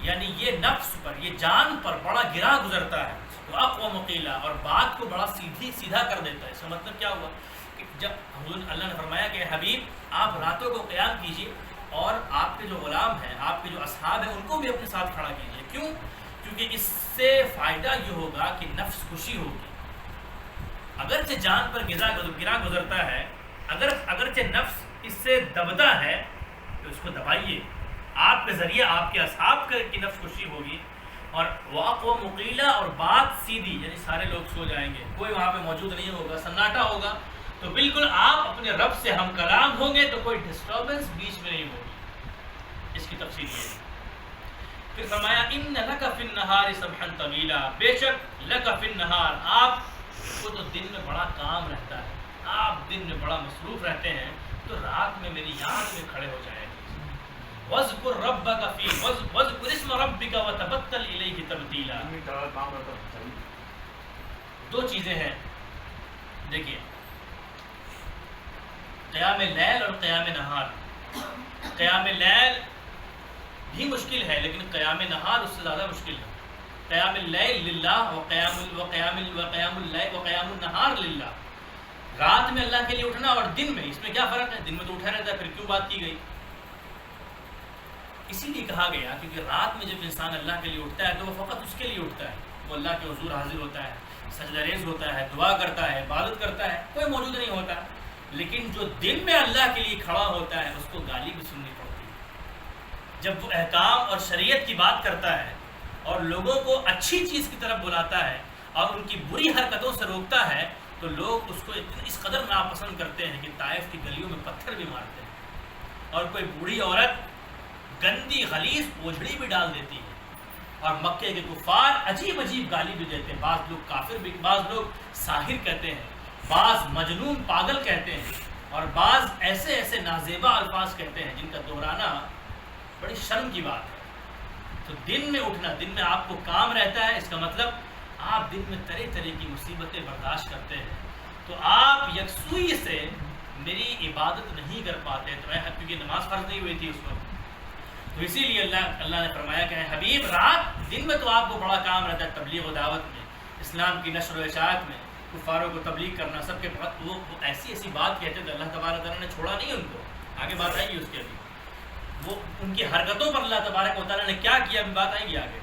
یعنی یہ نفس پر، یہ جان پر بڑا گرا گزرتا ہے. اقوام قیلا اور بات کو بڑا سیدھا کر دیتا ہے. اس کا مطلب کیا ہوا کہ جب حضور اللہ نے فرمایا کہ حبیب آپ راتوں کو قیام کیجیے اور آپ کے جو غلام ہیں، آپ کے جو اصحاب ہیں، ان کو بھی اپنے ساتھ کھڑا کیجیے. کیوں؟ کیونکہ اس سے فائدہ یہ ہوگا کہ نفس خوشی ہوگی. اگرچہ جان پر گرا گزرتا ہے، اگرچہ نفس اس سے دبتا ہے تو اس کو دبائیے. آپ کے ذریعے آپ کے اصحاب کی نفس خوشی ہوگی. اور واقوم قیلا اور بات سیدھی، یعنی سارے لوگ سو جائیں گے، کوئی وہاں پہ موجود نہیں ہوگا، سناٹا ہوگا. تو بالکل آپ اپنے رب سے ہم کلام ہوں گے تو کوئی ڈسٹربنس بیچ میں نہیں ہوگی. اس کی تفصیل یہ ہے. پھر فرمایا ان لک فی النہار سبحا طویلا، بے شک لک فی النہار، آپ کو تو دن میں بڑا کام رہتا ہے، آپ دن میں بڑا مصروف رہتے ہیں، تو رات میں میری یاد میں کھڑے ہو جائیں. وَاذْكُرْ رَبَّكَ فِي وَاذْكُرِ اسْمَ رَبِّكَ وَتَبَتَّلْ إِلَيْهِ تَبْتِيلًا. دو چیزیں ہیں، دیکھیے قیام لیل اور قیام نہار. قیام لیل بھی مشکل ہے لیکن قیام نہار اس سے زیادہ مشکل ہے. قیام اللیل للہ وقیام النہار للہ. رات میں اللہ کے لیے اٹھنا اور دن میں، اس میں کیا فرق ہے؟ دن میں تو اٹھا رہتا ہے، پھر کیوں بات کی گئی؟ اسی لیے کہا گیا کیونکہ رات میں جب انسان اللہ کے لیے اٹھتا ہے تو وہ فقط اس کے لیے اٹھتا ہے، وہ اللہ کے حضور حاضر ہوتا ہے، سجدہ ریز ہوتا ہے، دعا کرتا ہے، عبادت کرتا ہے، کوئی موجود نہیں ہوتا. لیکن جو دن میں اللہ کے لیے کھڑا ہوتا ہے اس کو گالی بھی سننی پڑتی ہے. جب وہ احکام اور شریعت کی بات کرتا ہے اور لوگوں کو اچھی چیز کی طرف بلاتا ہے اور ان کی بری حرکتوں سے روکتا ہے تو لوگ اس کو اس قدر ناپسند کرتے ہیں کہ طائف کی گلیوں میں پتھر بھی مارتے ہیں، اور کوئی بوڑھی عورت گندی غلیظ اوجھڑی بھی ڈال دیتی ہے، اور مکے کے کفار عجیب عجیب گالی بھی دیتے ہیں. بعض لوگ کافر بھی، بعض لوگ ساحر کہتے ہیں، بعض مجنون پاگل کہتے ہیں، اور بعض ایسے ایسے نازیبا الفاظ کہتے ہیں جن کا دہرانا بڑی شرم کی بات ہے. تو دن میں اٹھنا، دن میں آپ کو کام رہتا ہے، اس کا مطلب آپ دن میں طرح طرح کی مصیبتیں برداشت کرتے ہیں، تو آپ یکسوئی سے میری عبادت نہیں کر پاتے. تو کیونکہ نماز فرض نہیں ہوئی تھی اس وقت، تو اسی لیے اللہ نے فرمایا کہ حبیب رات، دن میں تو آپ کو بڑا کام رہتا ہے تبلیغ و دعوت میں، اسلام کی نشر و اشاعت میں، کفاروں کو تبلیغ کرنا، سب کے وہ ایسی ایسی بات کہتے تھے. اللہ تبارک تعالیٰ نے چھوڑا نہیں ان کو، آگے بات آئے گی اس کے ابھی. وہ ان کی حرکتوں پر اللہ تبارک و تعالیٰ نے کیا کیا ابھی بات آئے گی آگے.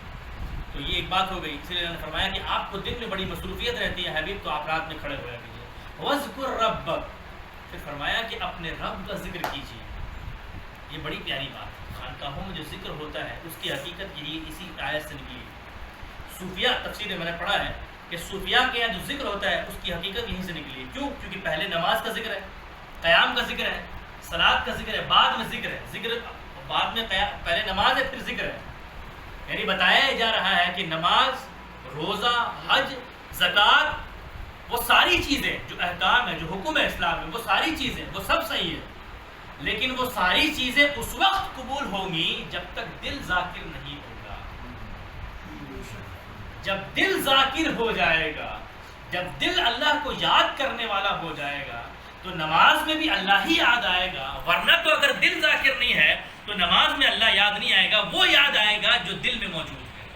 تو یہ ایک بات ہو گئی. اس لیے اللہ نے فرمایا کہ آپ کو دن میں بڑی مصروفیت رہتی ہے حبیب، تو آپ رات میں کھڑے ہوا کیجیے. وَاذْكُرْ رَبَّكَ، پھر فرمایا کہ اپنے رب کا ذکر کیجیے. یہ بڑی پیاری بات ہے. خانقاہوں میں جو ذکر ہوتا ہے اس کی حقیقت یہی اسی آیت سے نکلی. صوفیہ تفسیر میں نے پڑھا ہے کہ صوفیہ کے یہاں جو ذکر ہوتا ہے اس کی حقیقت یہیں سے نکلی ہے. کیوں؟ کیونکہ پہلے نماز کا ذکر ہے، قیام کا ذکر ہے، صلاۃ کا ذکر ہے، بعد میں ذکر ہے. ذکر بعد میں پہلے نماز ہے پھر ذکر ہے. یعنی بتایا جا رہا ہے کہ نماز، روزہ، حج، زکوٰۃ، وہ ساری چیزیں جو احکام ہے، جو حکم ہے اسلام میں، وہ ساری چیزیں وہ سب صحیح ہے، لیکن وہ ساری چیزیں اس وقت قبول ہوں گی جب تک دل ذاکر نہیں ہوگا. جب دل ذاکر ہو جائے گا، جب دل اللہ کو یاد کرنے والا ہو جائے گا تو نماز میں بھی اللہ ہی یاد آئے گا. ورنہ تو اگر دل ذاکر نہیں ہے تو نماز میں اللہ یاد نہیں آئے گا، وہ یاد آئے گا جو دل میں موجود ہے.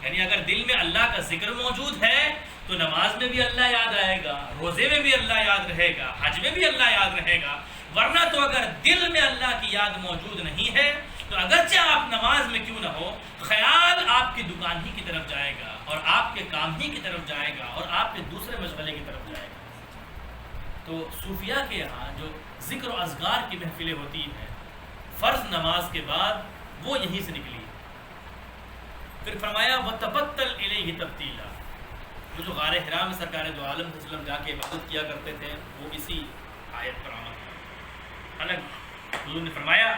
یعنی اگر دل میں اللہ کا ذکر موجود ہے تو نماز میں بھی اللہ یاد آئے گا، روزے میں بھی اللہ یاد رہے گا، حج میں بھی اللہ یاد رہے گا. ورنہ تو اگر دل میں اللہ کی یاد موجود نہیں ہے تو اگرچہ آپ نماز میں کیوں نہ ہو، خیال آپ کی دکان ہی کی طرف جائے گا اور آپ کے کام ہی کی طرف جائے گا اور آپ کے دوسرے مشغلے کی طرف جائے گا. تو صوفیہ کے یہاں جو ذکر و اذکار کی محفلیں ہوتی ہیں فرض نماز کے بعد، وہ یہیں سے نکلی. پھر فرمایا وَتَبَتَّلْ إِلَيْهِ تَبْتِيلًا. وہ جو غار حرا میں سرکار دو عالم صلی اللہ علیہ وسلم جا کے عبادت کیا کرتے تھے وہ اسی آیت پر عمل ہے. حضور نے فرمایا،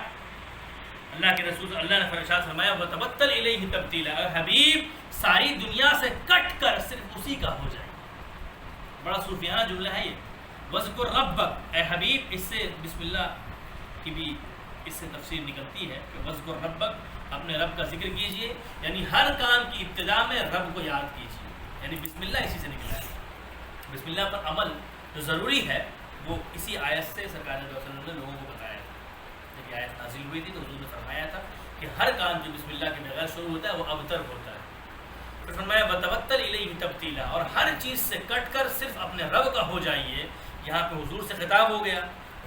اللہ کے رسول اللہ نے ارشاد فرمایا وَتَبَتَّلْ إِلَيْهِ تَبْتِيلًا، اے حبیب ساری دنیا سے کٹ کر صرف اسی کا ہو جائے. بڑا صوفیانہ جملہ ہے یہ. وَاذْكُرْ رَبَّكَ، اے حبیب، اس سے بسم اللہ کی بھی اس سے تفسیر نکلتی ہے کہ وَاذْكُرْ رَبَّكَ، اپنے رب کا ذکر کیجئے. یعنی ہر کام کی ابتدا میں رب کو یاد کیجئے. یعنی بسم اللہ اسی سے نکلا ہے. بسم اللہ پر عمل جو ضروری ہے وہ اسی آیت سے سرکار صلی اللہ علیہ وسلم نے لوگوں کو بتایا تھا. جب یہ آیت نازل ہوئی تھی تو حضور نے فرمایا تھا کہ ہر کام جو بسم اللہ کے بغیر شروع ہوتا ہے وہ ابتر ہوتا ہے. پھر فرمایا وَتَبَتَّلْ إِلَيْهِ تَبْتِيلًا، اور ہر چیز سے کٹ کر صرف اپنے رب کا ہو جائیے. یہاں پہ حضور سے خطاب ہو گیا.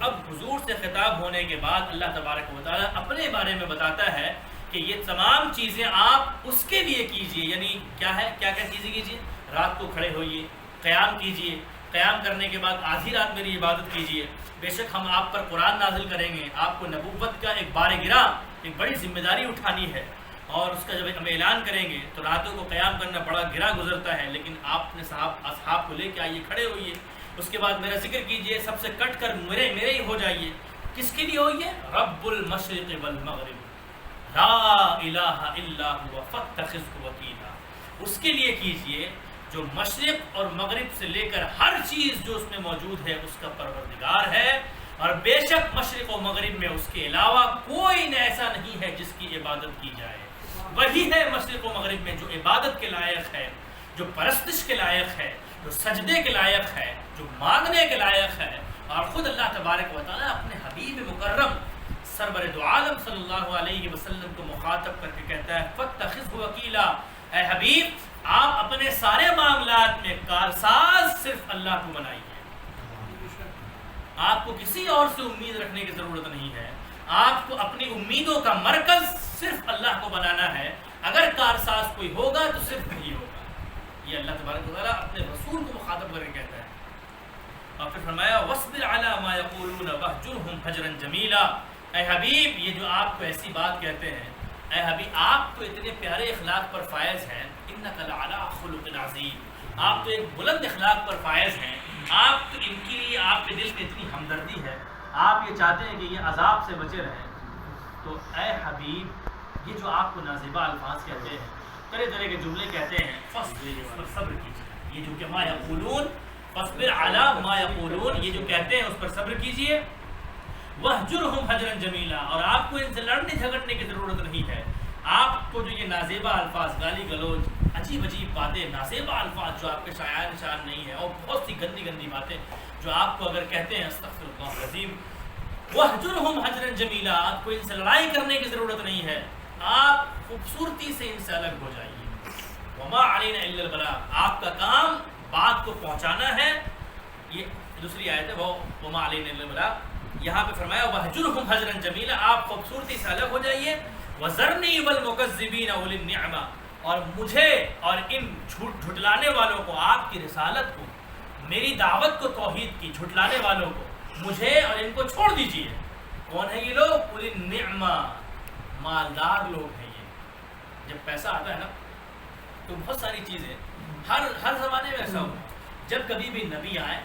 اب حضور سے خطاب ہونے کے بعد اللہ تبارک و تعالیٰ اپنے بارے میں بتاتا ہے کہ یہ تمام چیزیں آپ اس کے لیے کیجئے. یعنی کیا ہے، کیا کیا چیزیں کیجئے؟ رات کو کھڑے ہوئیے، قیام کیجئے، قیام کرنے کے بعد آدھی رات میری عبادت کیجئے. بے شک ہم آپ پر قرآن نازل کریں گے، آپ کو نبوت کا ایک بار گرا، ایک بڑی ذمہ داری اٹھانی ہے، اور اس کا جب ہم اعلان کریں گے تو راتوں کو قیام کرنا بڑا گرا گزرتا ہے، لیکن آپ نے اصحاب کو لے کے آئیے، کھڑے ہوئیے. اس کے بعد میرا ذکر کیجئے، سب سے کٹ کر میرے ہی ہو جائیے۔ کس کے لیے ہوئی ہے؟ رب المشرق والمغرب لا الہ الا هو فاتخذہ وکیلا، اس کے لیے کیجئے جو مشرق اور مغرب سے لے کر ہر چیز جو اس میں موجود ہے اس کا پروردگار ہے، اور بے شک مشرق و مغرب میں اس کے علاوہ کوئی ایسا نہیں ہے جس کی عبادت کی جائے، وہی ہے مشرق و مغرب میں جو عبادت کے لائق ہے، جو پرستش کے لائق ہے، جو سجدے کے لائق ہے، جو مانگنے کے لائق ہے۔ اور خود اللہ تبارک و تعالیٰ اپنے حبیب مکرم سرور دو عالم صلی اللہ علیہ وسلم کو مخاطب کر کے کہتا ہے فاتخذہ وکیلا، اے حبیب آپ اپنے سارے معاملات میں کارساز صرف اللہ کو بنائیے، آپ کو کسی اور سے امید رکھنے کی ضرورت نہیں ہے، آپ کو اپنی امیدوں کا مرکز صرف اللہ کو بنانا ہے، اگر کارساز کوئی ہوگا تو صرف وہی ہوگا۔ یہ اللہ تبارک و تعالیٰ اپنے رسول کو مخاطب کر کے کہتا ہے۔ اور پھر فرمایا وَاصْبِرْ عَلَىٰ مَا يَقُولُونَ وَاهْجُرْهُمْ هَجْرًا جَمِيلًا، اے حبیب یہ جو آپ کو ایسی بات کہتے ہیں، اے حبیب آپ تو اتنے پیارے اخلاق پر فائز ہیں، إِنَّكَ لَعَلَىٰ خُلُقٍ عَظِيمٍ، آپ تو ایک بلند اخلاق پر فائز ہیں، آپ تو ان کے لیے آپ کے دل میں اتنی ہمدردی ہے، آپ یہ چاہتے ہیں کہ یہ عذاب سے بچے رہیں، تو اے حبیب یہ جو آپ کو نازیبہ الفاظ کہتے ہیں، طرح طرح کے جملے کہتے ہیں، فصبر صبر کیجیے، یہ جو کہ ما یقولون فصبر علی ما یقولون، یہ جو کہتے ہیں اس پر صبر کیجیے، وہجرہم حجرا جمیلا، اور آپ کو ان سے لڑنے جھگڑنے کی ضرورت نہیں ہے، آپ کو جو یہ نازیبہ الفاظ گالی گلوچ عجیب عجیب باتیں، نازیبہ الفاظ جو آپ کے شایان نشان نہیں ہے، اور بہت سی گندی گندی باتیں جو آپ کو اگر کہتے ہیں استغفر اللہ العظیم، وہجرہم حجرا جمیلا، آپ کو ان سے لڑائی کرنے کی ضرورت نہیں ہے، آپ خوبصورتی سے ان سے الگ ہو جائیے، وما علینا الا البلاغ، آپ کا کام بات کو پہنچانا ہے، یہ دوسری آیت ہے وہ وما علینا الا البلاغ، یہاں پہ فرمایا وہجرہم حجرا جمیلا، آپ خوبصورتی سے الگ ہو جائیے، وذرنی والمکذبین اولی النعمہ، اور مجھے اور ان جھٹلانے والوں کو، آپ کی رسالت کو، میری دعوت کو، توحید کی جھٹلانے والوں کو، مجھے اور ان کو چھوڑ دیجیے۔ کون ہے یہ لوگ؟ اولی النعمہ، مالدار لوگ ہیں یہ۔ جب پیسہ آتا ہے نا تو بہت ساری چیزیں ہر زمانے میں ایسا ہوا، جب کبھی بھی نبی آئے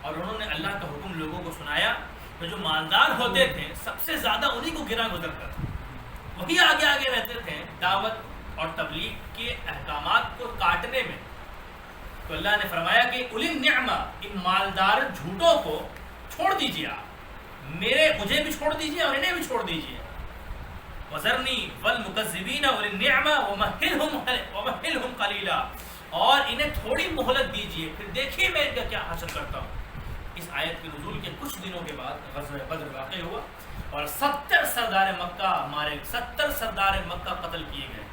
اور انہوں نے اللہ کا حکم لوگوں کو سنایا تو جو مالدار ہوتے تھے سب سے زیادہ انہیں کو گرا گزرتا تھا، وہی آگے آگے رہتے تھے دعوت اور تبلیغ کے احکامات کو کاٹنے میں۔ تو اللہ نے فرمایا کہ اولی النعمہ، ان مالدار جھوٹوں کو چھوڑ دیجیے، آپ مجھے بھی چھوڑ دیجیے اور انہیں بھی چھوڑ دیجیے۔ وذرنی والمکذبین اولی النعمہ ومہلہم قلیلا، اور انہیں تھوڑی مہلت دیجیے، پھر دیکھیے میں ان کا کیا حشر کرتا ہوں۔ اس آیت کے نزول کے کچھ دنوں کے بعد غزوہ بدر واقع ہوا اور 70 سردار مکہ مارے، 70 سردار مکہ قتل کیے گئے،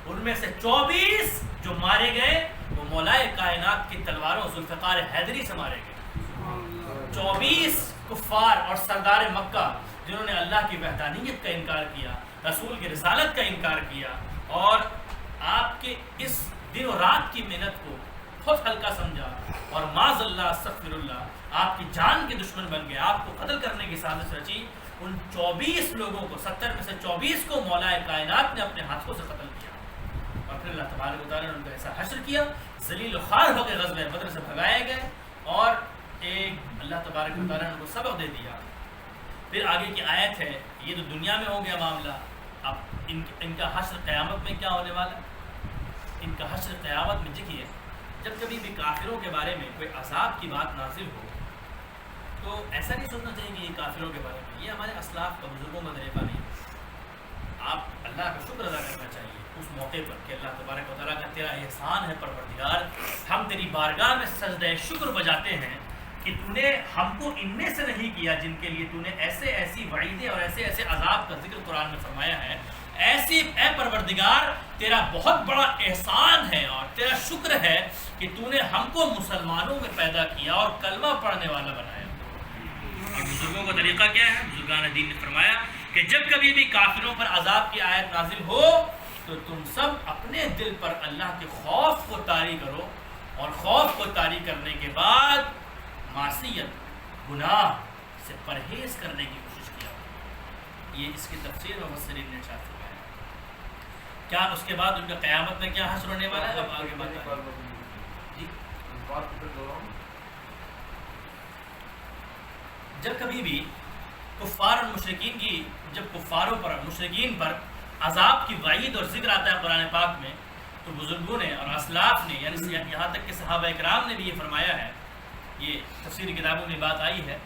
ان میں سے 24 جو مارے گئے وہ مولائے کائنات کی تلواروں ذوالفقار حیدری سے مارے گئے۔ 24 کفار اور سردار مکہ جنہوں نے اللہ کی وحدانیت کا انکار کیا، رسول کی رسالت کا انکار کیا، اور آپ کے اس دن و رات کی محنت کو بہت ہلکا سمجھا، اور معاذ اللہ استغفر اللہ آپ کی جان کے دشمن بن گئے، آپ کو قتل کرنے کی سازش رچی، ان 24 لوگوں کو، 70 میں سے 24 کو مولا کائنات نے اپنے ہاتھوں سے قتل کیا، اور پھر اللہ تبارک و تعالیٰ نے ان کو ایسا حشر کیا، ذلیل و خوار ہو کے غزوہ بدر سے بھگائے گئے، اور ایک اللہ تبارک و تعالیٰ نے ان کو سبق دے دیا۔ پھر آگے کی آیت ہے، یہ تو دنیا میں ہو گیا معاملہ، اب ان کا حشر قیامت میں کیا ہونے والا ہے؟ ان کا حشر قیامت میں دیکھیے، جب کبھی بھی کافروں کے بارے میں کوئی عذاب کی بات نازل ہو تو ایسا نہیں سوچنا چاہیے کہ یہ کافروں کے بارے میں، یہ ہمارے اسلاف کا، بزرگوں کا طریقہ نہیں ہے۔ آپ اللہ کا شکر ادا کرنا چاہیے اس موقع پر کہ اللہ تبارک و تعالیٰ کا تیرا احسان ہے پروردگار، ہم تیری بارگاہ میں سجدہ شکر بجاتے ہیں کہ تو نے ہم کو ان میں سے نہیں کیا جن کے لیے تو نے ایسی وعیدیں اور ایسے عذاب کا ذکر قرآن میں فرمایا ہے۔ ایسی اے پروردگار تیرا بہت بڑا احسان ہے اور تیرا شکر ہے کہ تو نے ہم کو مسلمانوں میں پیدا کیا اور کلمہ پڑھنے والا بنایا۔ بزرگوں کا طریقہ کیا ہے؟ بزرگان دین نے فرمایا کہ جب کبھی بھی کافروں پر عذاب کی آیت نازل ہو تو تم سب اپنے دل پر اللہ کے خوف کو طاری کرو، اور خوف کو طاری کرنے کے بعد معصیت، گناہ سے پرہیز کرنے کی کوشش کیا۔ یہ اس کی تفسیر مفسرین نے ارشاد فرمایا۔ کیا اس کے بعد ان کا قیامت میں کیا حشر ہونے والا ہے؟ اب آگے بات ہے جی جب کبھی بھی کفار اور مشرکین کی جب کفاروں پر مشرکین پر عذاب کی وعید اور ذکر آتا ہے قرآن پاک میں، تو بزرگوں نے اور اسلاف نے یعنی یہاں تک کہ صحابہ اکرام نے بھی یہ فرمایا ہے، یہ تفسیری کتابوں میں بات آئی ہے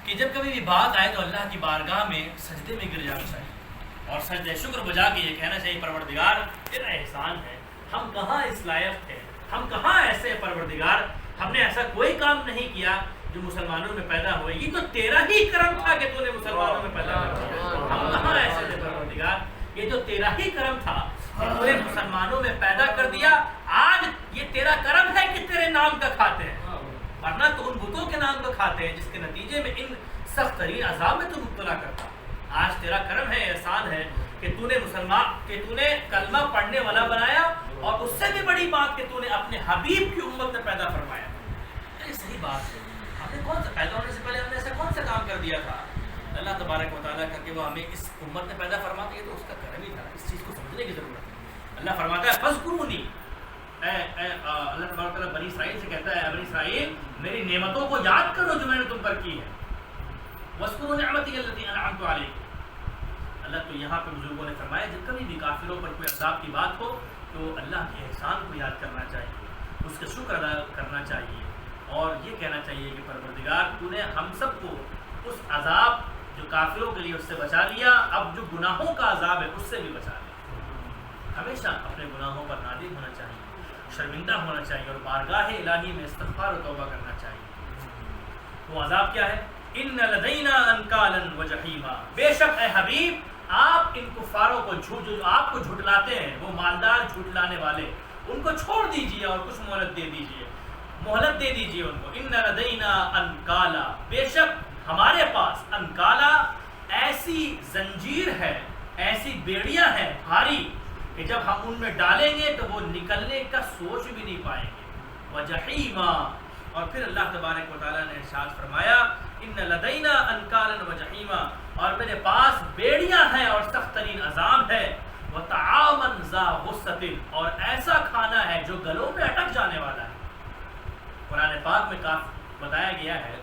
کہ جب کبھی بھی بات آئے تو اللہ کی بارگاہ میں سجدے میں گر جانا چاہیے اور سجدہ شکر بجا کے یہ کہنا چاہیے پروردگار تیرا احسان ہے، ہم کہاں اس لائق تھے، ہم کہاں ایسے پروردگار، ہم نے ایسا کوئی کام نہیں کیا جو مسلمانوں میں پیدا ہوئے، یہ تو تیرا ہی کرم تھا کہ تو نے مسلمانوں میں پیدا کیا، ہم کہاں ایسے تھے پروردگار، یہ تو تیرا ہی کرم تھا کہ تو نے مسلمانوں میں پیدا کر دیا، آج یہ تیرا کرم ہے کہ تیرے نام کا کھاتے ہیں، ورنہ تو ان بتوں کے نام کا کھاتے ہیں جس کے نتیجے میں ان سخت ترین عذاب میں تو مبتلا کرتا۔ آج تیرا کرم ہے، احسان ہے کہ تو نے تو نے کلمہ پڑھنے والا بنایا، اور اس سے بھی بڑی بات کہ تو نے اپنے حبیب کی امت میں پیدا فرمایا۔ یہ صحیح بات ہے، ہم نے کون سا پیدا ہونے سے پہلے ہم نے ایسا کون سا کام کر دیا تھا اللہ تبارک و تعالیٰ کا کہ وہ ہمیں اس امت میں پیدا فرماتا ہے، تو اس کا کرم ہی تھا، اس چیز کو سمجھنے کی ضرورت ہے۔ اللہ فرماتا ہے فَاذْكُرُونِي، اللہ تبارک و تعالیٰ بنی اسرائیل سے کہتا ہے، بنی اسرائیل میری نعمتوں کو یاد کرو جو میں نے تم پر کی ہے، وَاذْكُرُوا نِعْمَتِيَ الَّتِي أَنْعَمْتُ عَلَيْكُمْ۔ اللہ تو یہاں پہ بزرگوں نے فرمایا جب کبھی بھی کافروں پر کوئی عذاب کی بات ہو تو اللہ کے احسان کو یاد کرنا چاہیے، اس کا شکر ادا کرنا چاہیے، اور یہ کہنا چاہیے کہ پروردگار تو نے ہم سب کو اس عذاب جو کافروں کے لیے اس سے بچا لیا، اب جو گناہوں کا عذاب ہے اس سے بھی بچا لیا۔ ہمیشہ اپنے گناہوں پر نادم ہونا چاہیے، شرمندہ ہونا چاہیے، اور بارگاہ الہی میں استغفار و توبہ کرنا چاہیے۔ وہ عذاب کیا ہے؟ ان لدینا انکالا وجحیما، بے شک اے حبیب آپ ان کفاروں کو جو آپ کو جھٹلاتے ہیں، وہ مالدار جھٹلانے والے، ان کو چھوڑ دیجئے اور کچھ مہلت دے دیجئے ان کو۔ ان لدینا انکالا، بے شک ہمارے پاس، انکالا ایسی زنجیر ہے، ایسی بیڑیاں ہیں بھاری کہ جب ہم ان میں ڈالیں گے تو وہ نکلنے کا سوچ بھی نہیں پائیں گے۔ وجحیما، اور پھر اللہ تبارک و تعالیٰ نے ارشاد فرمایا ان لدینا انکالا وجحیما، اور میرے پاس بیڑیاں ہیں اور سخت ترین عذاب ہے، وطعاما ذا غصۃ، اور ایسا کھانا ہے جو گلوں میں اٹک جانے والا ہے۔ قرآن پاک میں بتایا گیا ہے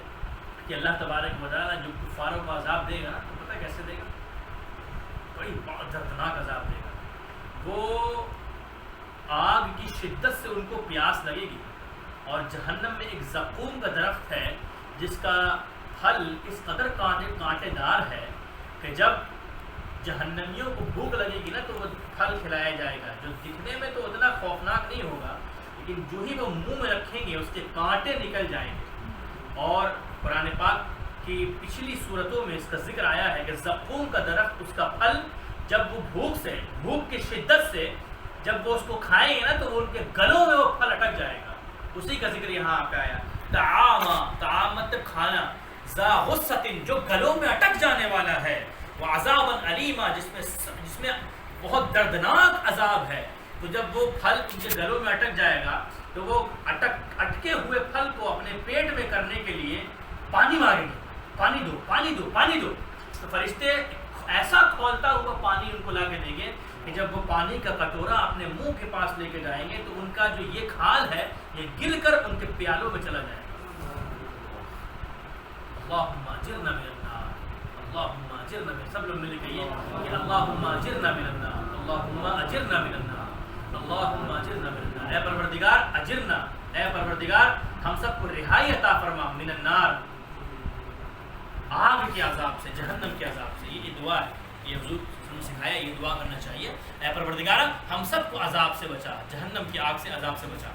کہ اللہ تبارک و تعالیٰ جو کفاروں کو عذاب دے گا تو پتہ کیسے دے گا؟ بڑی بہت دردناک عذاب دے گا۔ وہ آگ کی شدت سے ان کو پیاس لگے گی، اور جہنم میں ایک زقوم کا درخت ہے جس کا پھل اس قدر کانٹے دار ہے کہ جب جہنمیوں کو بھوک لگے گی نا تو وہ پھل کھلایا جائے گا، جو دکھنے میں تو اتنا خوفناک نہیں ہوگا، لیکن جو ہی وہ منہ میں رکھیں گے اس کے کانٹے نکل جائیں گے۔ اور قرآن پاک کی پچھلی صورتوں میں اس کا ذکر آیا ہے کہ زقوم کا درخت، اس کا پھل جب وہ بھوک کی شدت سے جب وہ اس کو کھائیں گے نا تو وہ ان کے گلوں میں وہ پھل اٹک جائے گا، اسی کا ذکر یہاں پہ آیا۔ طعام مطلب کھانا، ذا غصۃ جو گلوں میں اٹک جانے والا ہے، وعذابا علیما جس میں بہت دردناک عذاب ہے۔ تو جب وہ پھل ان کے گلوں میں اٹک جائے گا تو وہ اٹکے ہوئے پھل کو اپنے پیٹ میں کرنے کے لیے پانی مانگیں گے، پانی دو پانی دو پانی دو، تو فرشتے ایسا کھولتا ہوا پانی ان کو لا کے دیں گے کہ جب وہ پانی کا کٹورا اپنے منہ کے پاس لے کے جائیں گے تو ان کا جو یہ کھال ہے یہ گر کر ان کے پیالوں میں چلا جائے گا۔ اللہم اجرنا من النار، اللہم اجرنا من، سب لوگ مل کے کہیے کہ اللہم اجرنا من النار، اللہم اجرنا من النار، اللہم اجرنا من النار۔ اے پروردگار اجرنا، اے پروردگار ہم سب کو رہائی عطا فرما، من النار آگ کے عذاب سے، جہنم کے عذاب سے۔ یہ دعا ہے، یہ حضور نے سکھایا، یہ دعا کرنا چاہیے، اے پروردگار ہم سب کو عذاب سے بچا، جہنم کی آگ سے، عذاب سے بچا۔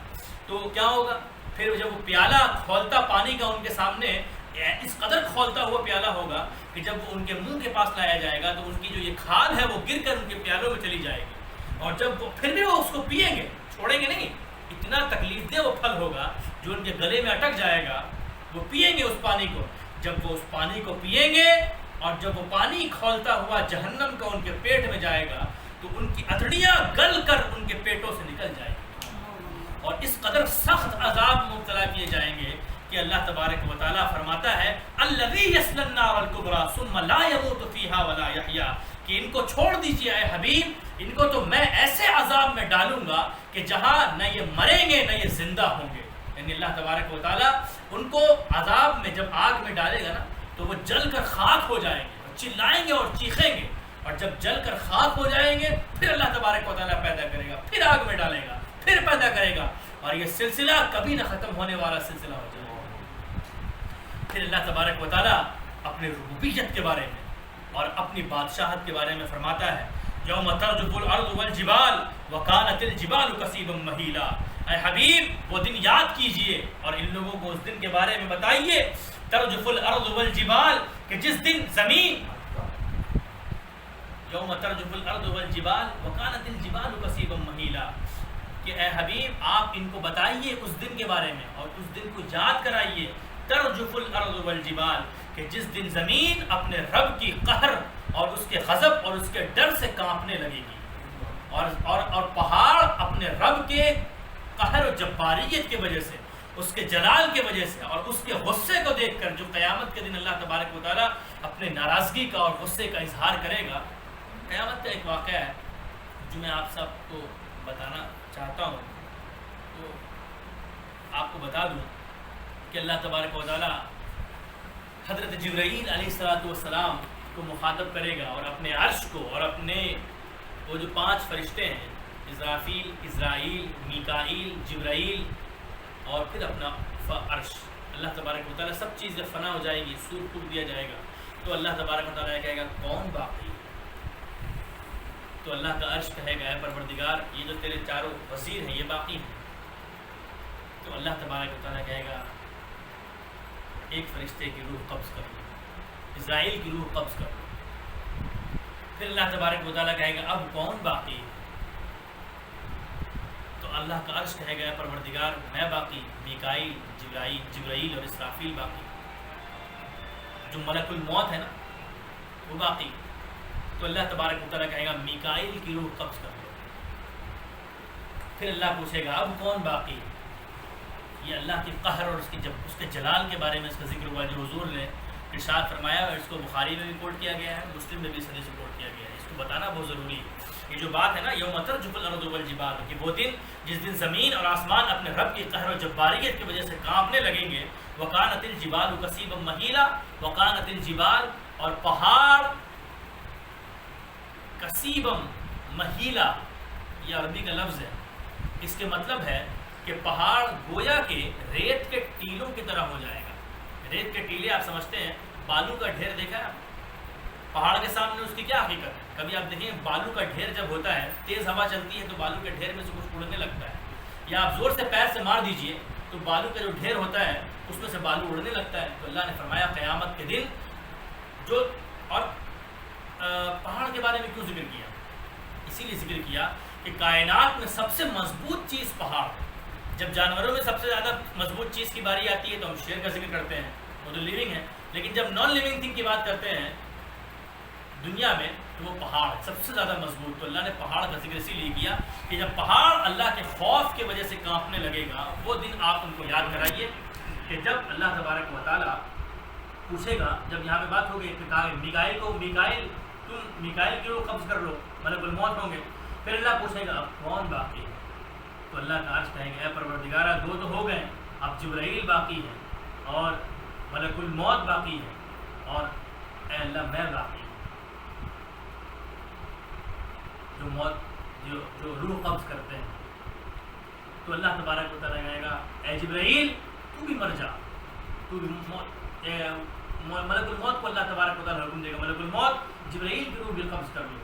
تو کیا ہوگا پھر جب وہ پیالہ کھولتا پانی کا ان کے سامنے اس قدر کھولتا ہوا پیالہ ہوگا کہ جب وہ ان کے منہ کے پاس لایا جائے گا تو ان کی جو یہ کھال ہے وہ گر کر ان کے پیالوں میں چلی جائے گی، اور جب وہ پھر بھی وہ اس کو پیئیں گے، چھوڑیں گے نہیں، اتنا تکلیف دہ وہ پھل ہوگا جو ان کے گلے میں اٹک جائے گا، وہ پیئیں گے اس پانی کو۔ جب وہ اس پانی کو پیئیں گے اور جب وہ پانی کھولتا ہوا جہنم کا ان کے پیٹ میں جائے گا تو ان کی اتڑیاں گل کر ان کے پیٹوں سے نکل جائیں گی، اور اس قدر سخت عذاب مبتلا کیے جائیں گے کہ اللہ تبارک و تعالیٰ فرماتا ہے الذی یصلی النار الکبریٰ ثم لا یموت فیہا ولا یحییٰ، کہ ان کو چھوڑ دیجیے اے حبیب، ان کو تو میں ایسے عذاب میں ڈالوں گا کہ جہاں نہ یہ مریں گے نہ یہ زندہ ہوں گے۔ یعنی اللہ تبارک و تعالیٰ ان کو عذاب میں جب آگ میں ڈالے گا نا تو وہ جل کر خاک ہو جائیں گے، اور چلائیں گے اور چیخیں گے، اور جب جل کر خاک ہو جائیں گے پھر اللہ تبارک و تعالیٰ پیدا کرے گا، پھر آگ میں ڈالے گا، پھر پیدا کرے گا، اور یہ سلسلہ کبھی نہ ختم ہونے والا سلسلہ ہو جائے گا۔ پھر اللہ تبارک و تعالیٰ اپنے ربوبیت کے بارے میں اور اپنی بادشاہت کے بارے میں فرماتا ہے یوم ترجف الارض والجبال وکانت الجبال کثیبا مہیلا۔ اے حبیب وہ دن یاد کیجئے اور ان لوگوں کو اس دن کے بارے میں بتائیے، ترجف الارض والجبال، کہ جس دن زمین، یوم ترجف الارض والجبال وکانت الجبال کثیبا مہیلا، کہ اے حبیب آپ ان کو بتائیے اس دن کے بارے میں اور اس دن کو یاد کرائیے، ترجف الارض والجبال، کہ جس دن زمین اپنے رب کی قہر اور اس کے غضب اور اس کے ڈر سے کانپنے لگے گی، اور پہاڑ اپنے رب کے قہر و جباریت کی وجہ سے، اس کے جلال کی وجہ سے اور اس کے غصے کو دیکھ کر جو قیامت کے دن اللہ تبارک و تعالیٰ اپنے ناراضگی کا اور غصے کا اظہار کرے گا۔ قیامت کا ایک واقعہ ہے جو میں آپ سب کو بتانا چاہتا ہوں، تو آپ کو بتا دوں کہ اللہ تبارک و تعالیٰ حضرت جبرائیل علیہ السلام کو مخاطب کرے گا اور اپنے عرش کو اور اپنے وہ جو 5 فرشتے ہیں، اسرافیل، اسرائیل، میکائیل، جبرائیل، اور پھر اپنا عرش، اللہ تبارک و تعالیٰ سب چیزیں فنا ہو جائے گی، سور پھونک دیا جائے گا، تو اللہ تبارک و تعالیٰ کہے گا کون باقی؟ تو اللہ کا عرش کہے گا اے پروردگار یہ جو تیرے چاروں وزیر ہیں یہ باقی ہیں۔ تو اللہ تبارک و تعالیٰ کہے گا ایک فرشتے کی روح قبض کر لو، اسرائیل کی روح قبض کر لو۔ پھر اللہ تبارک و تعالیٰ کہے گا اب کون باقی؟ تو اللہ کا عرش کہے گا پروردگار میں باقی، میکائیل، جبرائیل اور اسرافیل باقی، جو ملک الموت ہے نا وہ باقی۔ تو اللہ تبارک و تعالیٰ کہے گا میکائیل کی روح قبض کر لو۔ پھر اللہ پوچھے گا اب کون باقی؟ یہ اللہ کی قہر اور اس کے جلال کے بارے میں اس کا ذکر ہوا جو حضور نے ارشاد فرمایا، اور اس کو بخاری میں بھی کوٹ کیا گیا ہے، مسلم میں بھی اس حدیث سے کوٹ کیا گیا ہے۔ اس کو بتانا بہت ضروری ہے۔ یہ جو بات ہے نا یوم ترجف الارض والجبال، کہ وہ دن جس دن زمین اور آسمان اپنے رب کی قہر و جباریت کی وجہ سے کانپنے لگیں گے، وکانت الجبال کثیبا مہیلا، وکانت الجبال، اور پہاڑ کثیبا مہیلا، یہ عربی کا لفظ ہے، اس کے مطلب ہے کہ پہاڑ گویا کے ریت کے ٹیلوں کی طرح ہو جائے گا۔ ریت کے ٹیلے آپ سمجھتے ہیں، بالو کا ڈھیر دیکھا ہے پہاڑ کے سامنے اس کی کیا حقیقت ہے؟ کبھی آپ دیکھیں بالو کا ڈھیر جب ہوتا ہے، تیز ہوا چلتی ہے تو بالو کے ڈھیر میں سے کچھ اڑنے لگتا ہے، یا آپ زور سے پیر سے مار دیجئے تو بالو کا جو ڈھیر ہوتا ہے اس میں سے بالو اڑنے لگتا ہے۔ تو اللہ نے فرمایا قیامت کے دن جو، اور پہاڑ کے بارے میں کیوں ذکر کیا؟ اسی لیے ذکر کیا کہ کائنات میں سب سے مضبوط چیز پہاڑ ہے۔ جب جانوروں میں سب سے زیادہ مضبوط چیز کی باری آتی ہے تو ہم شیر کا ذکر کرتے ہیں، وہ تو لیونگ ہے، لیکن جب نان لیونگ تھنگ کی بات کرتے ہیں دنیا میں تو وہ پہاڑ سب سے زیادہ مضبوط۔ تو اللہ نے پہاڑ کا ذکر اسی لیے کیا کہ جب پہاڑ اللہ کے خوف کی وجہ سے کانپنے لگے گا، وہ دن آپ ان کو یاد کرائیے کہ جب اللہ تبارک و تعالیٰ پوچھے گا، جب یہاں پہ بات ہوگی کہ میکائیل کو تم میکائیل کی روح قبض کر لو، ملک الموت ہوں گے، پھر اللہ پوچھے گا اب کون باقی ہے؟ تو اللہ کا عرش کہیں گے اے پروردگارہ 2 تو ہو گئے، اب جبرائیل باقی ہے اور ملک الموت باقی ہے، اور اے اللہ میں باقی ہوں، جو روح قبض کرتے ہیں۔ تو اللہ تبارک و تعالیٰ کہے گا اے جبرائیل تو بھی مر جا، تو بھی ملک الموت کو اللہ تبارک و تعالیٰ حکم دے گا ملک الموت جبرائیل کی روح بھی قبض کر لو۔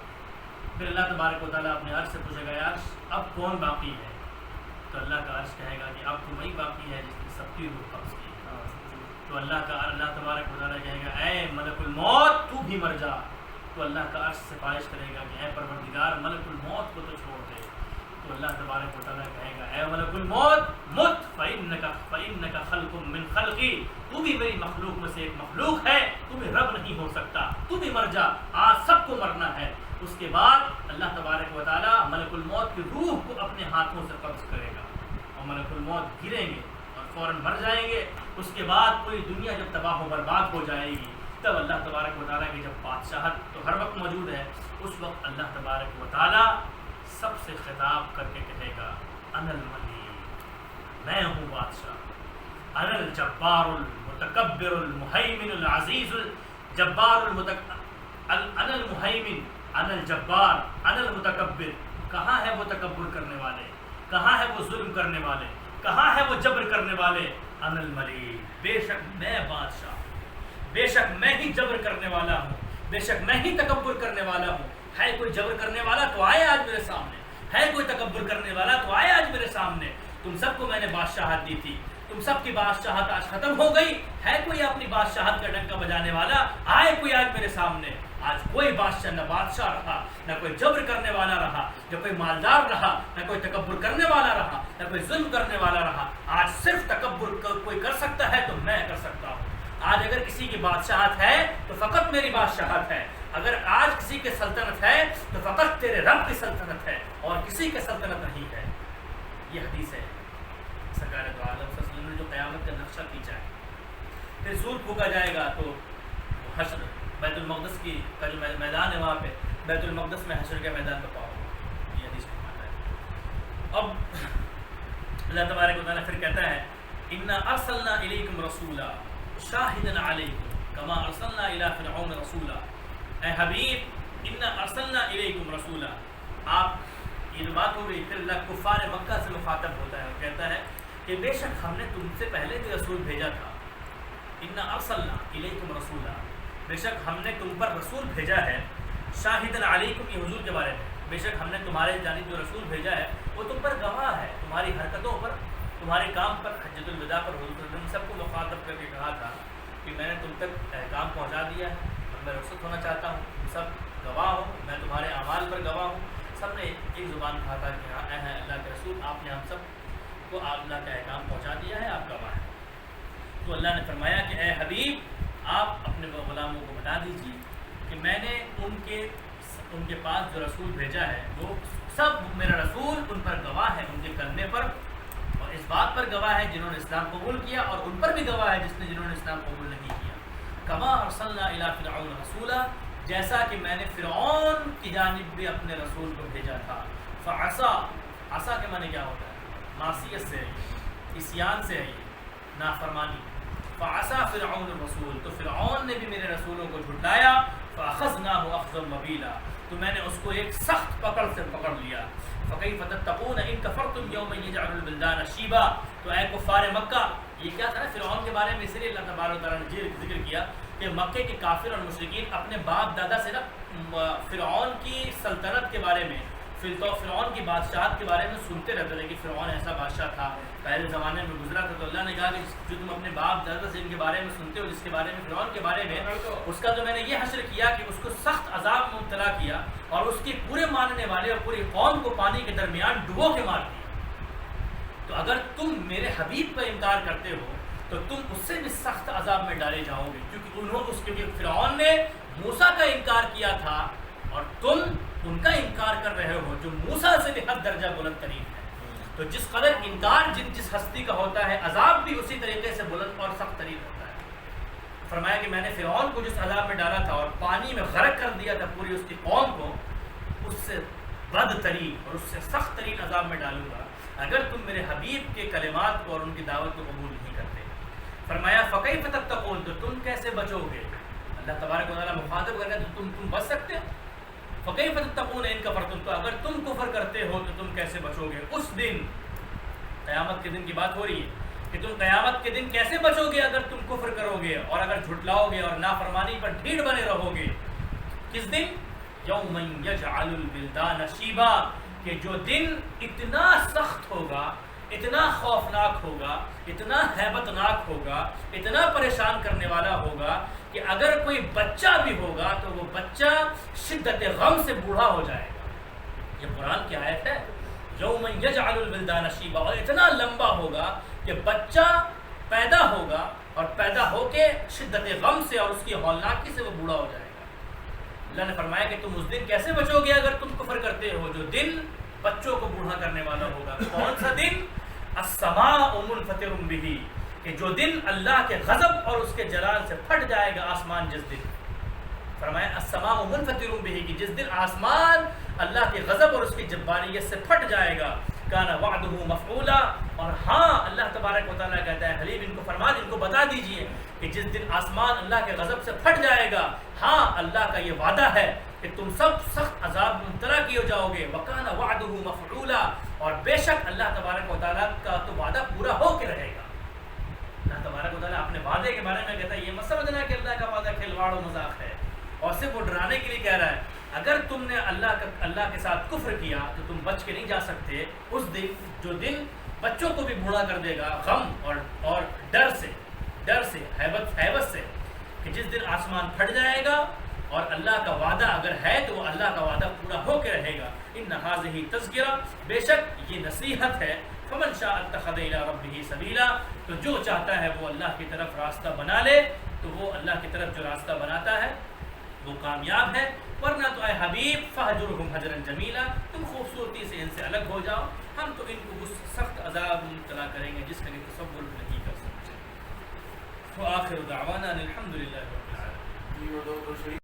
پھر اللہ تبارک و تعالیٰ اپنے عرش سے پوچھے گا یا عرش اب کون باقی ہے؟ تو اللہ کا عرش کہے گا کہ اب تو وہی باقی ہے جس نے سب کی روح قبض کی۔ تو اللہ تبارک و تعالیٰ کہے گا اے ملک الموت تو بھی مر جا۔ تو اللہ کا عرش سفارش کرے گا کہ اے پروردگار ملک الموت کو تو چھوڑ دے۔ تو اللہ تبارک و تعالیٰ کہے گا اے ملک الموت مت فإنک خلق من خلقی، تو بھی میری مخلوق میں سے ایک مخلوق ہے، تو بھی رب نہیں ہو سکتا، تو بھی مر جا، آج سب کو مرنا ہے۔ اس کے بعد اللہ تبارک و تعالیٰ ملک الموت کی روح کو اپنے ہاتھوں سے قبض کرے گا اور ملک الموت گریں گے اور فوراً مر جائیں گے۔ اس کے بعد پوری دنیا جب تباہ و برباد ہو جائے گی، تب اللہ تبارک و تعالیٰ کی جب بادشاہت تو ہر وقت موجود ہے، اس وقت اللہ تبارک و تعالیٰ سب سے خطاب کر کے کہے گا انا الملک، میں ہوں بادشاہ، انا الجبار المتکبر المہیمن العزیز الجبار انا المہیمن انا الجبار انا المتکبر. کہاں ہے وہ تکبر کرنے والے؟ کہاں ہے وہ ظلم کرنے والے؟ کہاں ہے وہ جبر کرنے والے؟ انا الملیک، بے شک میں بادشاہ، بے شک میں ہی جبر کرنے والا ہوں، بے شک میں ہی تکبر کرنے والا ہوں. ہے کوئی جبر کرنے والا تو آئے آج میرے سامنے، ہے کوئی تکبر کرنے والا تو آئے آج میرے سامنے. تم سب کو میں نے بادشاہت دی تھی، تم سب کی بادشاہت آج ختم ہو گئی. ہے کوئی اپنی بادشاہت کا ڈنکا بجانے والا؟ آئے کوئی آج میرے سامنے. آج کوئی بادشاہ نہ بادشاہ رہا، نہ کوئی جبر کرنے والا رہا، نہ کوئی مالدار رہا، نہ کوئی تکبر کرنے والا رہا، نہ کوئی ظلم کرنے والا رہا. آج صرف تکبر کوئی کر سکتا ہے تو میں کر سکتا ہوں. آج اگر کسی کی بادشاہت ہے تو فقط میری بادشاہت ہے. اگر آج کسی کی سلطنت ہے تو فقط تیرے رب کی سلطنت ہے اور کسی کی سلطنت نہیں ہے. یہ حدیث ہے سرکار دو عالم صلی اللہ علیہ وسلم نے جو قیامت کا نقشہ کھینچا ہے. پھر سور پھونکا جائے گا تو حشر بیت المقدس کی کا جو میدان ہے وہاں پہ بیت المقدس میں حشر کے میدان پہ پاؤ. یہ حدیث کا معنی ہے. اب اللہ تبارک و تعالیٰ پھر کہتا ہے انا ارسلنا الیکم رسولا شاہدا علیکم کما ارسلنا الی فرعون رسولا. اے حبیب انا ارسلنا الیکم رسولا. آپ یہ جو بات ہو گئی پھر اللہ کفار مکہ سے مخاطب ہوتا ہے اور کہتا ہے کہ بے شک ہم نے تم سے پہلے بھی رسول بھیجا تھا. انا ارسلنا الیکم رسولا، بے شک ہم نے تم پر رسول بھیجا ہے. شاہدا علیکم یہ حضور کے بارے میں، بے شک ہم نے تمہارے جانب جو رسول بھیجا ہے وہ تم پر گواہ ہے، تمہاری حرکتوں پر، تمہارے کام پر. حجۃ الوداع پر حضور نے سب کو مخاطب کر کے کہا تھا کہ میں نے تم تک احکام پہنچا دیا ہے اور میں رخصت ہونا چاہتا ہوں. تم سب گواہ ہو، میں تمہارے اعمال پر گواہ ہوں. سب نے ایک زبان کہا تھا کہ ہاں اے اللہ کے رسول آپ نے ہم سب کو اللہ کا احکام پہنچا دیا ہے، آپ گواہ ہیں. تو اللہ نے فرمایا کہ اے حبیب آپ اپنے غلاموں کو بتا دیجیے کہ میں نے ان کے پاس جو رسول بھیجا ہے وہ سب میرا رسول ان پر گواہ ہے، ان کے کلمے پر اور اس بات پر گواہ ہے جنہوں نے اسلام قبول کیا، اور ان پر بھی گواہ ہے جنہوں نے اسلام قبول نہیں کیا. کما ارسلنا الی فرعون رسولا، جیسا کہ میں نے فرعون کی جانب بھی اپنے رسول کو بھیجا تھا. فعصا، عصا کے معنی کیا ہوتا ہے؟ معصیت سے، عصیان سے، نافرمانی. فعصا فرعون الرسول، تو فرعون نے بھی میرے رسولوں کو جھٹلایا. فاخذناہ اخذا وبیلا، تو میں نے اس کو ایک سخت پکڑ سے پکڑ لیا. فکیف تتقون ان کفرتم یوما یجعل الولدان شیبا. تو اے کفار مکہ، یہ کیا تھا فرعون کے بارے میں اس لیے اللہ تبارک و تعالیٰ نے ذکر کیا کہ مکے کے کافر اور مشرکین اپنے باپ دادا سے نا فرعون کی سلطنت کے بارے میں، فرعون کی بادشاہت کے بارے میں سنتے رہتے تھے کہ فرعون ایسا بادشاہ تھا، پہلے زمانے میں گزرا تھا. تو اللہ نے کہا کہ جو تم اپنے باپ دادا سے ان کے بارے میں سنتے ہو، جس کے بارے میں فرعون کے بارے میں، اس کا تو میں نے یہ حشر کیا کہ اس کو سخت عذاب میں مبتلا کیا اور اس کی پورے ماننے والے اور پوری قوم کو پانی کے درمیان ڈبو کے مار دیا. تو اگر تم میرے حبیب کا انکار کرتے ہو تو تم اس سے بھی سخت عذاب میں ڈالے جاؤ گے، کیونکہ فرعون نے موسیٰ کا انکار کیا تھا اور تم ان کا انکار کر رہے ہو جو موسیٰ سے بھی حد درجہ بلند ترین ہے. تو جس قدر انکار جس ہستی کا ہوتا ہے، عذاب بھی اسی طریقے سے بلند اور سخت ترین ہوتا ہے. فرمایا کہ میں نے فرعون کو جس عذاب میں ڈالا تھا اور پانی میں غرق کر دیا تھا پوری اس کی قوم کو، اس سے بدترین اور اس سے سخت ترین عذاب میں ڈالوں گا اگر تم میرے حبیب کے کلمات کو اور ان کی دعوت کو قبول نہیں کرتے. فرمایا فکیف تتقون، تو تم کیسے بچو گے؟ اللہ تبارک و تعالیٰ مخاطب کر کے تو تم بچ سکتے ہو. فکیف تتقون ان کفرتم، تو اگر تم کفر کرتے ہو تو تم کیسے بچو گے؟ اس دن، قیامت کے دن کی بات ہو رہی ہے کہ تم قیامت کے دن کیسے بچو گے اگر تم کفر کرو گے اور اگر جھٹلاؤ گے اور نافرمانی پر ڈھیڑ بنے رہو گے. کس دن؟ یوم یجعل الولدان شیبا، کہ جو دن اتنا سخت ہوگا، اتنا خوفناک ہوگا، اتنا ہیبت ناک ہوگا، اتنا پریشان کرنے والا ہوگا کہ اگر کوئی بچہ بھی ہوگا تو وہ بچہ شدت غم سے بوڑھا ہو جائے گا. یہ قرآن کی آیت ہے. یوم یجعل الولدان شیبا، اور اتنا لمبا ہوگا کہ بچہ پیدا ہوگا اور پیدا ہو کے شدت غم سے اور اس کی ہولناکی سے وہ بوڑھا ہو جائے گا. اللہ نے فرمایا کہ تم اس دن کیسے بچو گے اگر تم کفر کرتے ہو؟ جو دن بچوں کو بوڑھا کرنے والا ہوگا. کون سا دن؟ السماء منفطر به، کہ جو دن اللہ کے غضب اور اس کے جلال سے پھٹ جائے گا آسمان. جس دن فرمایا السماء منفطر به، کہ جس دن آسمان اللہ کے غضب اور اس کی جباریت سے پھٹ جائے گا. کان وعدہ مفعولا، اور ہاں اللہ تبارک و تعالیٰ کہتا ہے حلیم ان کو فرما ان کو بتا دیجئے کہ جس دن آسمان اللہ کے غضب سے پھٹ جائے گا، ہاں اللہ کا یہ وعدہ ہے کہ تم سب سخت عذاب میں مبتلا کیے جاؤ گے، وَكَانَ وَعْدُهُ مَفْعُولًا، اور بے شک اللہ تبارک و تعالیٰ کا تو وعدہ پورا ہو کے رہے گا۔ اللہ تبارک و تعالیٰ اپنے وعدے کے بارے میں کہتا ہے یہ مت سمجھنا کہ اللہ کا وعدہ کھلواڑ و مذاق ہے، اور صرف وہ ڈرانے کے لیے کہہ رہا ہے اگر تم نے اللہ کے ساتھ کفر کیا تو تم بچ کے نہیں جا سکتے۔ اس دن جو دن بچوں کو بھی بوڑھا کر دے گا غم اور ڈر سے ہیبت سے، کہ جس دن آسمان پھٹ جائے گا اور اللہ کا وعدہ اگر ہے تو وہ اللہ کا وعدہ پورا ہو کے رہے گا۔ ان ھذہ تذکرہ، بے شک یہ نصیحت ہے، فمن شاء اتخذ الی ربہ سبیلا، تو جو چاہتا ہے وہ اللہ کی طرف راستہ بنا لے، تو وہ اللہ کی طرف جو راستہ بناتا ہے وہ کامیاب ہے، ورنہ تو اے حبیب فہجرہم حجرا جمیلا، تم خوبصورتی سے ان سے الگ ہو جاؤ، ہم تو ان کو سخت عذاب میں مبتلا کریں گے جس کا کہ تصور بھی نہیں کر سکتے۔ وآخر دعوانا الحمد للہ رب العالمین۔